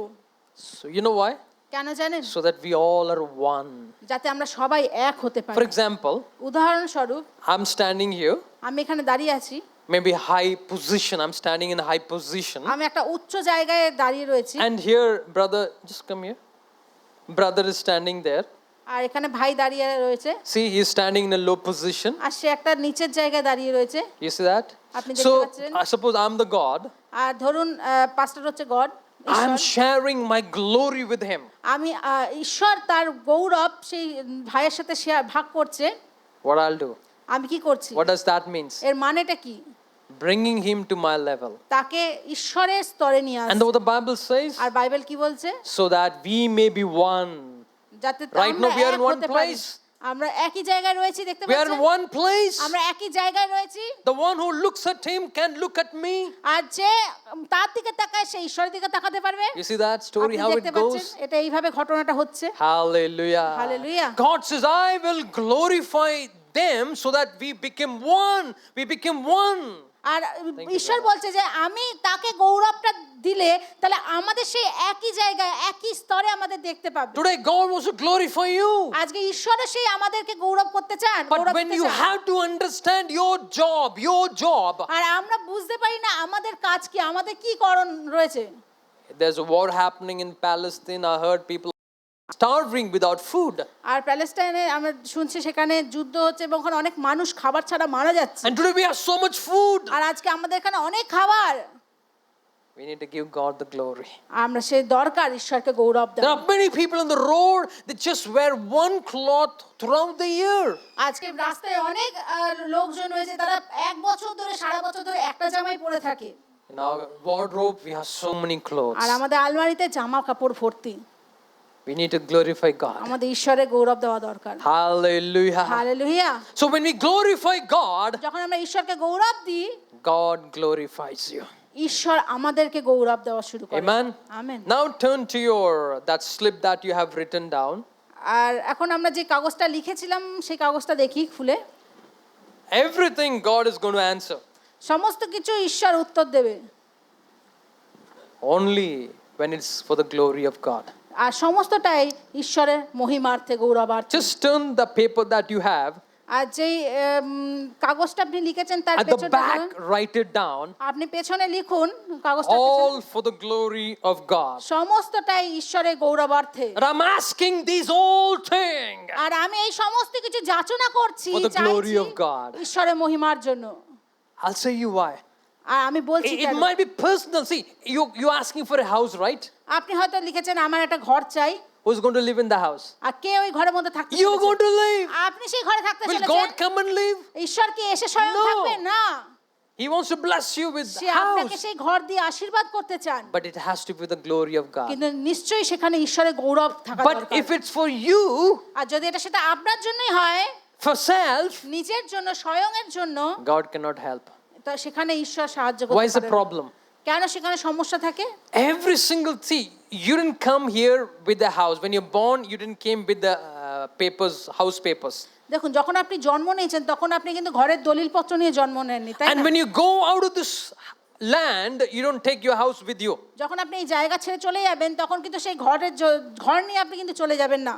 So you know why? কেন জানেন? So that we all are one. যাতে আমরা সবাই এক হতে For পারি। example, উদাহরণস্বরূপ I'm standing here, আমি এখানে দাঁড়িয়ে আছি, maybe high position, I'm standing in a high position. আমি একটা উচ্চ জায়গায় দাঁড়িয়ে রয়েছি, And here, brother, just come here. Brother is standing there. আর এখানে ভাই দাঁড়িয়ে রয়েছে, See, he's standing in a low position. আর সে একটা নিচের জায়গায় দাঁড়িয়ে রয়েছে। You see that? আপনি দেখতে So, পাচ্ছেন? I suppose I'm the God. আর ধরুন পাস্টার হচ্ছে god, I'm sharing my glory with him. আমি ঈশ্বর তার গৌরব সেই ভাইয়ের সাথে ভাগ করছে। What I'll do? আমি কি করছি? What does that mean? এর মানেটা কি? Bringing him to my level. তাকে ঈশ্বরের স্তরে নিয়ে And আসছে। what the Bible says? আর বাইবেল কি বলছে? So that we may be one. যাতে Right now আমরা we are এক in one হতে পারি। place. আমরা একই জায়গায় রয়েছি, দেখতে We are পাচ্ছেন? in one place. আমরা একই জায়গায় রয়েছি। The one who looks at him can look at me. আর যে তার দিকে তাকায় সে ঈশ্বরের দিকে তাকাতে পারবে। You see that story, আপনি how দেখতে it পাচ্ছেন goes? এটা এইভাবে ঘটনাটা হচ্ছে। Hallelujah. Hallelujah. God says, I will glorify them so that we become one. We become one. R you, ঈশ্বর brother. বলছে যে আমি তাকে গৌরবটা দিলে তাহলে আমাদের সেই একই জায়গায় একই স্তরে আমাদের দেখতে পাবে। Today, God wants to glorify you. আজকে ঈশ্বরও সেই আমাদেরকে গৌরব করতে চান, But গৌরব when দিতে you চান। have to understand your job, আর আমরা বুঝতে পারি না আমাদের কাজ কি, আমাদের কি করণ রয়েছে। there's a war happening in Palestine. I heard people starving without food. আর প্যালেস্টাইনে আমরা শুনছি সেখানে যুদ্ধ হচ্ছে এবং ওখানে অনেক মানুষ খাবার ছাড়া মারা যাচ্ছে। And today we have so much food. আর আজকে আমাদের এখানে অনেক খাবার, We need to give God the glory. আমরা সেই দরকার ঈশ্বরকে গৌরব There দেওয়া। are many people on the road that just wear one cloth throughout the year. আজকে রাস্তায় অনেক লোকজন রয়েছে তারা এক বছর ধরে সারা বছর ধরে একটা জামাই পরে থাকে। In our wardrobe, we have so many clothes. আর আমাদের আলমারিতে জামা কাপড় ভর্তি। We need to glorify God. আমাদের ঈশ্বরের গৌরব দেওয়া দরকার। Hallelujah. Hallelujah. So when we glorify God, যখন আমরা ঈশ্বরকে গৌরব দিই, God glorifies you. ঈশ্বর আমাদেরকে গৌরব দেওয়া শুরু করে। Amen. Amen. Now turn to that slip that you have written down. আর এখন আমরা যে কাগজটা লিখেছিলাম সেই কাগজটা দেখি খুলে। Everything God is going to answer. সমস্ত কিছু ঈশ্বর উত্তর দেবে, Only when it's for the glory of God. আর সমস্তটাই ঈশ্বরের মহিমার্থে গৌরবার্থে। Just turn the paper that you have আর যেই কাগজটা আপনি লিখেছেন তার At the পেছনে back, write it down. আপনি পেছনে লিখুন কাগজটার পেছনে All for the glory of God. সমস্তটাই ঈশ্বরের গৌরবার্থে। And I'm asking these all things আর আমি এই সমস্ত কিছু যাচনা করছি for the glory চাইছি of God. ঈশ্বরের মহিমার জন্য। I'll say you why. আর আমি বলছি It কেন। might be personal. See, you're asking for a house, right? আপনি হয়তো লিখেছেন আমার একটা ঘর চাই, Who's going to live in the house? আর কে ওই ঘরের মধ্যে থাকতে You're চলেছে? going to live. আপনি সেই ঘরে থাকতে Will চলেছেন। God come and live? ঈশ্বর কি এসে স্বয়ং No. থাকবে? না, He wants to bless you with say the আপনাকে house. সেই ঘর দিয়ে আশীর্বাদ করতে চান, But it has to be the glory of God. কিন্তু নিশ্চয়ই সেখানে ঈশ্বরের গৌরব থাকা But দরকার। if it's for you, আর যদি এটা সেটা আপনার জন্যই হয়, for self, নিজের জন্য স্বয়ংের জন্য, God cannot help. তা সেখানে ঈশ্বর সাহায্য Why করতে is the পারে না। problem? কেন সেখানে সমস্যা থাকে? Every single thing. You didn't come here with the house. When you're born, you didn't came with the papers, house papers. দেখুন, যখন আপনি জন্ম নিয়েছেন তখন আপনি কিন্তু ঘরের দলিলপত্র নিয়ে জন্ম নেননি, তাই And না? when you go out of this land, you don't take your house with you. যখন আপনি এই জায়গা ছেড়ে চলে যাবেন তখন কিন্তু সেই ঘর নিয়ে আপনি কিন্তু চলে যাবেন না।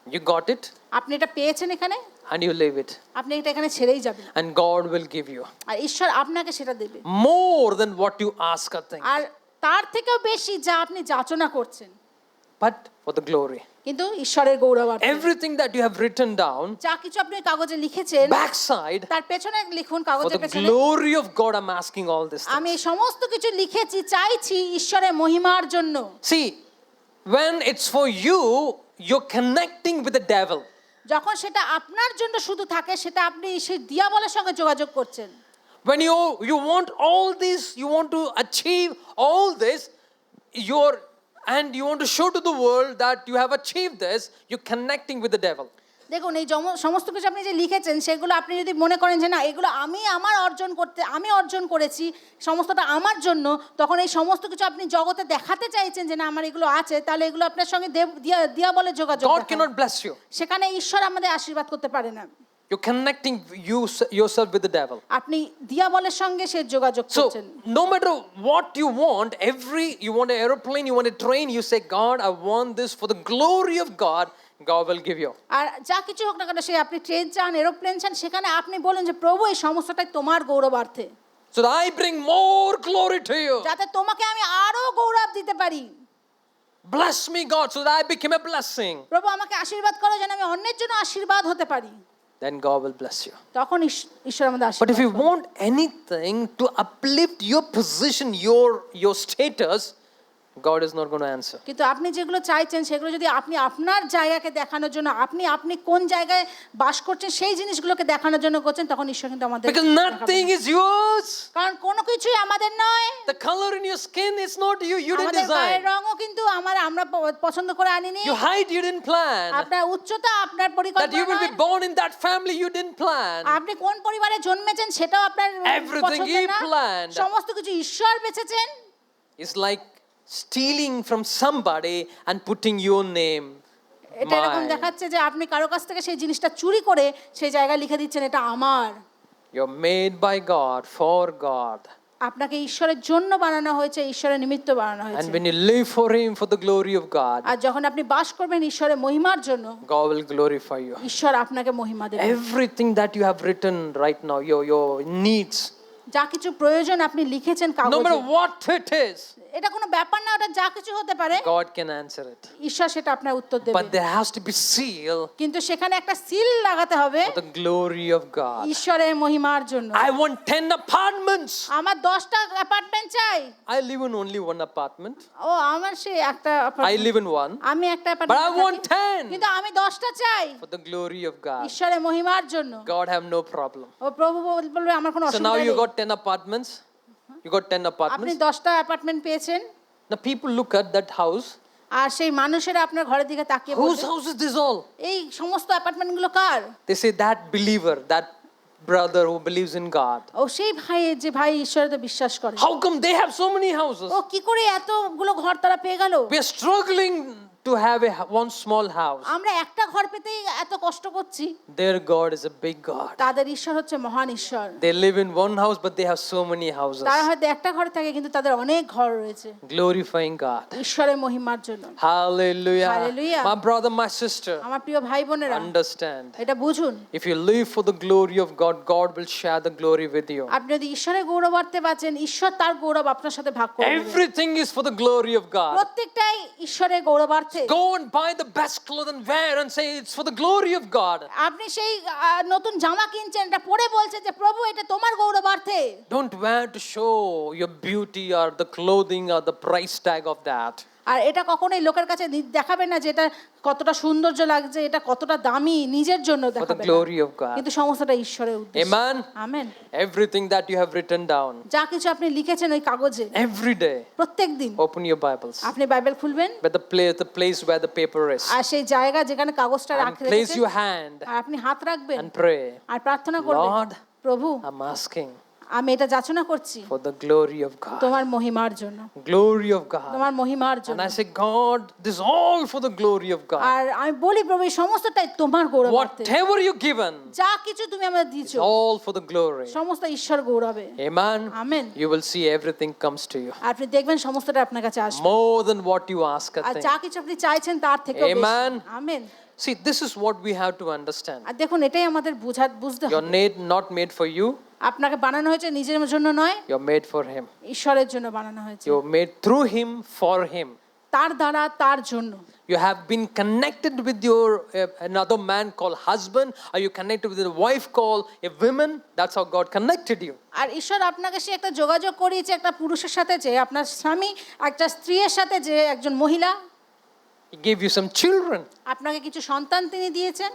You got it আপনি এটা পেয়েছেন এখানে, and you leave it. আপনি এটা এখানে ছেড়েই যাবেন, And God will give you আর ঈশ্বর আপনাকে সেটা দেবে more than what you ask or think. আর তার থেকেও বেশি যা আপনি যাচনা করছেন, But for the glory. কিন্তু ঈশ্বরের গৌরবার্থে। Everything that you have written down, যা কিছু আপনি কাগজে লিখেছেন backside, তার পেছনে লিখুন, for কাগজের the পেছনে glory of God, I'm asking all this. আমি এই সমস্ত কিছু লিখেছি চাইছি ঈশ্বরের মহিমার জন্য। See, when it's for you, you're connecting with the devil. যখন সেটা আপনার জন্য শুধু থাকে সেটা আপনি সেই দিয়াবলের সঙ্গে যোগাযোগ করছেন। When you want all this, you want to achieve all this, and you want to show to the world that you have achieved this, you're connecting with the devil. দেখুন, এই সমস্ত কিছু আপনি যে লিখেছেন সেগুলো আপনি যদি মনে করেন যে না এগুলো আমি অর্জন করেছি, সমস্তটা আমার জন্য, তখন এই সমস্ত কিছু আপনি জগতে দেখাতে চাইছেন যে না আমার এগুলো আছে, তাহলে এগুলো আপনার সঙ্গে দিয়াবলের যোগাযোগ। God cannot bless you. সেখানে ঈশ্বর আমাদের আশীর্বাদ করতে পারে না। You're connecting yourself with the devil. আপনি দিয়াবলের সঙ্গে সে যোগাযোগ So, করছেন। no matter what you want, you want an aeroplane, you want a train, you say, God, I want this for the glory of God, God will give you. আর যা কিছু হোক না কেন, সে আপনি ট্রেন চান, এরোপ্লেন চান, সেখানে আপনি বলেন যে প্রভু এই সমস্তটাই তোমার গৌরবার্থে, So that I bring more glory to you. যাতে তোমাকে আমি আরো গৌরব দিতে পারি। Bless me, God, so that I become a blessing. প্রভু আমাকে আশীর্বাদ করো যেন আমি অন্যের জন্য আশীর্বাদ হতে পারি, Then God will bless you. তখন ঈশ্বর আমাদের But আশীর্বাদ if you করবেন। want anything to uplift your position, your status, God is not going to answer. কিন্তু আপনি যেগুলো চাইছেন সেগুলো যদি আপনি আপনার জায়গাকে দেখানোর জন্য, আপনি কোন জায়গায় বাস করছেন সেই জিনিসগুলোকে দেখানোর জন্য করছেন, তখন ঈশ্বর কিন্তু আমাদের Because দেখাবে nothing না। is yours. কারণ কোনো কিছুই আমাদের নয়। The color in your skin is not you. You didn't আমাদের গায়ের design. রঙও কিন্তু আমরা পছন্দ করে আনিনি। Your height, you didn't plan. আপনার উচ্চতা আপনার That পরিকল্পনা you will be নয়। born in that family, you didn't plan. আপনি কোন পরিবারে জন্মেছেন সেটাও আপনার Everything পছন্দের he না। planned. সমস্ত কিছু ঈশ্বর বেঁচেছেন। It's like stealing from somebody and putting your name. এটা এরকম Mine. দেখাচ্ছে যে আপনি কারো কাছ থেকে সেই জিনিসটা চুরি করে সেই জায়গায় লিখে দিচ্ছেন এটা আমার। You're made by God, for God. আপনাকে ঈশ্বরের জন্য বানানো হয়েছে, ঈশ্বরের নিমিত্ত বানানো And হয়েছে। when you live for Him, for the glory of God, আর যখন আপনি বাস করবেন ঈশ্বরের মহিমার জন্য, God will glorify you. ঈশ্বর আপনাকে মহিমা দেবেন। Everything that you have written right now, your needs, যা কিছু প্রয়োজন আপনি লিখেছেন no কাগজে, matter what it is, এটা কোনো ব্যাপার না, ওটা যা কিছু হতে পারে, God can answer it. ঈশ্বর সেটা আপনার উত্তর দেবে। But there has to be seal কিন্তু সেখানে একটা সিল লাগাতে হবে for the glory of God. ঈশ্বরের মহিমার জন্য। I want 10 apartments. আমার 10টা অ্যাপার্টমেন্ট চাই। I live in only one apartment. ও আমার সেই একটা I apartment। live in one. আমি একটা But I অ্যাপার্টমেন্ট want 10 কিন্তু আমি 10টা চাই for the glory of God. ঈশ্বরের মহিমার জন্য। God have no problem. ও প্রভু বলবে আমার কোনো So now অসুবিধা you নেই। got 10 apartments. You got 10 আপনি apartments. 10টা অ্যাপার্টমেন্ট পেয়েছেন, Now people look at that house. আর সেই মানুষেরা আপনার ঘরের দিকে তাকিয়ে Whose বলবে house is this all? এই সমস্ত অ্যাপার্টমেন্টগুলো কার? They say that believer, that brother who believes in God. ও সেই ভাই যে ভাই ঈশ্বরে বিশ্বাস করে। How come they have so many houses? ও কি করে এতগুলো ঘর তারা পেয়ে গেল? We are struggling to to have one small house. আমরা একটা ঘর পেতেই এত কষ্ট করছি। Their God is a big God. তাদের ঈশ্বর হচ্ছে মহান ঈশ্বর। They live in one house, but they have so many houses. তারা হয়তো একটা ঘরে থাকে কিন্তু তাদের অনেক ঘর রয়েছে। Glorifying God. ঈশ্বরের মহিমার জন্য। Hallelujah. Hallelujah. My brother, my sister, আমার প্রিয় ভাই বোনেরা, understand. এটা বুঝুন। If you live for the glory of God, God will share the glory with you. আপনি যদি ঈশ্বরের গৌরবার্থে বাঁচেন, ঈশ্বর তার গৌরব আপনার সাথে ভাগ করে নেবেন। Everything is for the glory of God. প্রত্যেকটাই ঈশ্বরের গৌরবার্থে। Go and buy the best clothes and wear and say it's for the glory of God. আপনি সেই নতুন জামা কিনছেন, এটা পরে বলছেন যে প্রভু এটা তোমার গৌরবার্থে। Don't wear to show your beauty or the clothing or the price tag of that. আর এটা কখনোই লোকের কাছে দেখাবে না যে এটা কতটা সৌন্দর্য লাগছে, এটা কতটা দামি, নিজের জন্য For the দেখাবে না। glory of God. কিন্তু সমস্তটা ঈশ্বরের উদ্দেশ্যে। Amen. Amen. Everything that you have written down যা কিছু আপনি লিখেছেন ওই কাগজে every day, প্রত্যেকদিন open your Bibles. আপনি বাইবেল খুলবেন But the place where the paper is. আর সেই জায়গা যেখানে কাগজটা And রাখতে place রেখেছেন your hand আর আপনি হাত রাখবেন and pray. আর প্রার্থনা করবেন, Lord, প্রভু I'm asking আমি এটা যাচনা করছি for the glory of God. তোমার মহিমার জন্য, Glory of God. তোমার মহিমার And জন্য। I say, God, this is all for the glory of God. আর আমি বলি প্রভু এই সমস্তটাই তোমার গৌরবার্থে। Whatever you've given, যা কিছু তুমি আমাদের দিয়েছো all for the glory. সমস্ত ঈশ্বর গৌরবে। Amen. Amen. You will see everything comes to you. আর আপনি দেখবেন সমস্তটা আপনার কাছে আসবে More than what you ask a R thing. যা কিছু আপনি চাইছেন তার থেকেও বেশি। Amen. Amen. See, this is what we have to understand. আর দেখুন এটাই আমাদের বুঝতে You're হবে। not made for you, আপনাকে বানানো হয়েছে নিজের জন্য নয়, you're made for Him. ঈশ্বরের জন্য বানানো হয়েছে, You're made through Him, for Him. তার দ্বারা তার জন্য। You have been connected with your another man called husband, or you connected with a wife called a woman. That's how God connected you. আর ঈশ্বর আপনাকে সে একটা যোগাযোগ করিয়েছে একটা পুরুষের সাথে, যে আপনার স্বামী, একটা স্ত্রীর সাথে যে একজন মহিলা। He gave you some children. আপনাকে কিছু সন্তান তিনি দিয়েছেন।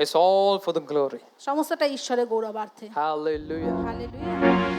It's all for the glory. সমস্তটা ঈশ্বরের গৌরবার্থে। Hallelujah. হালেলুয়া।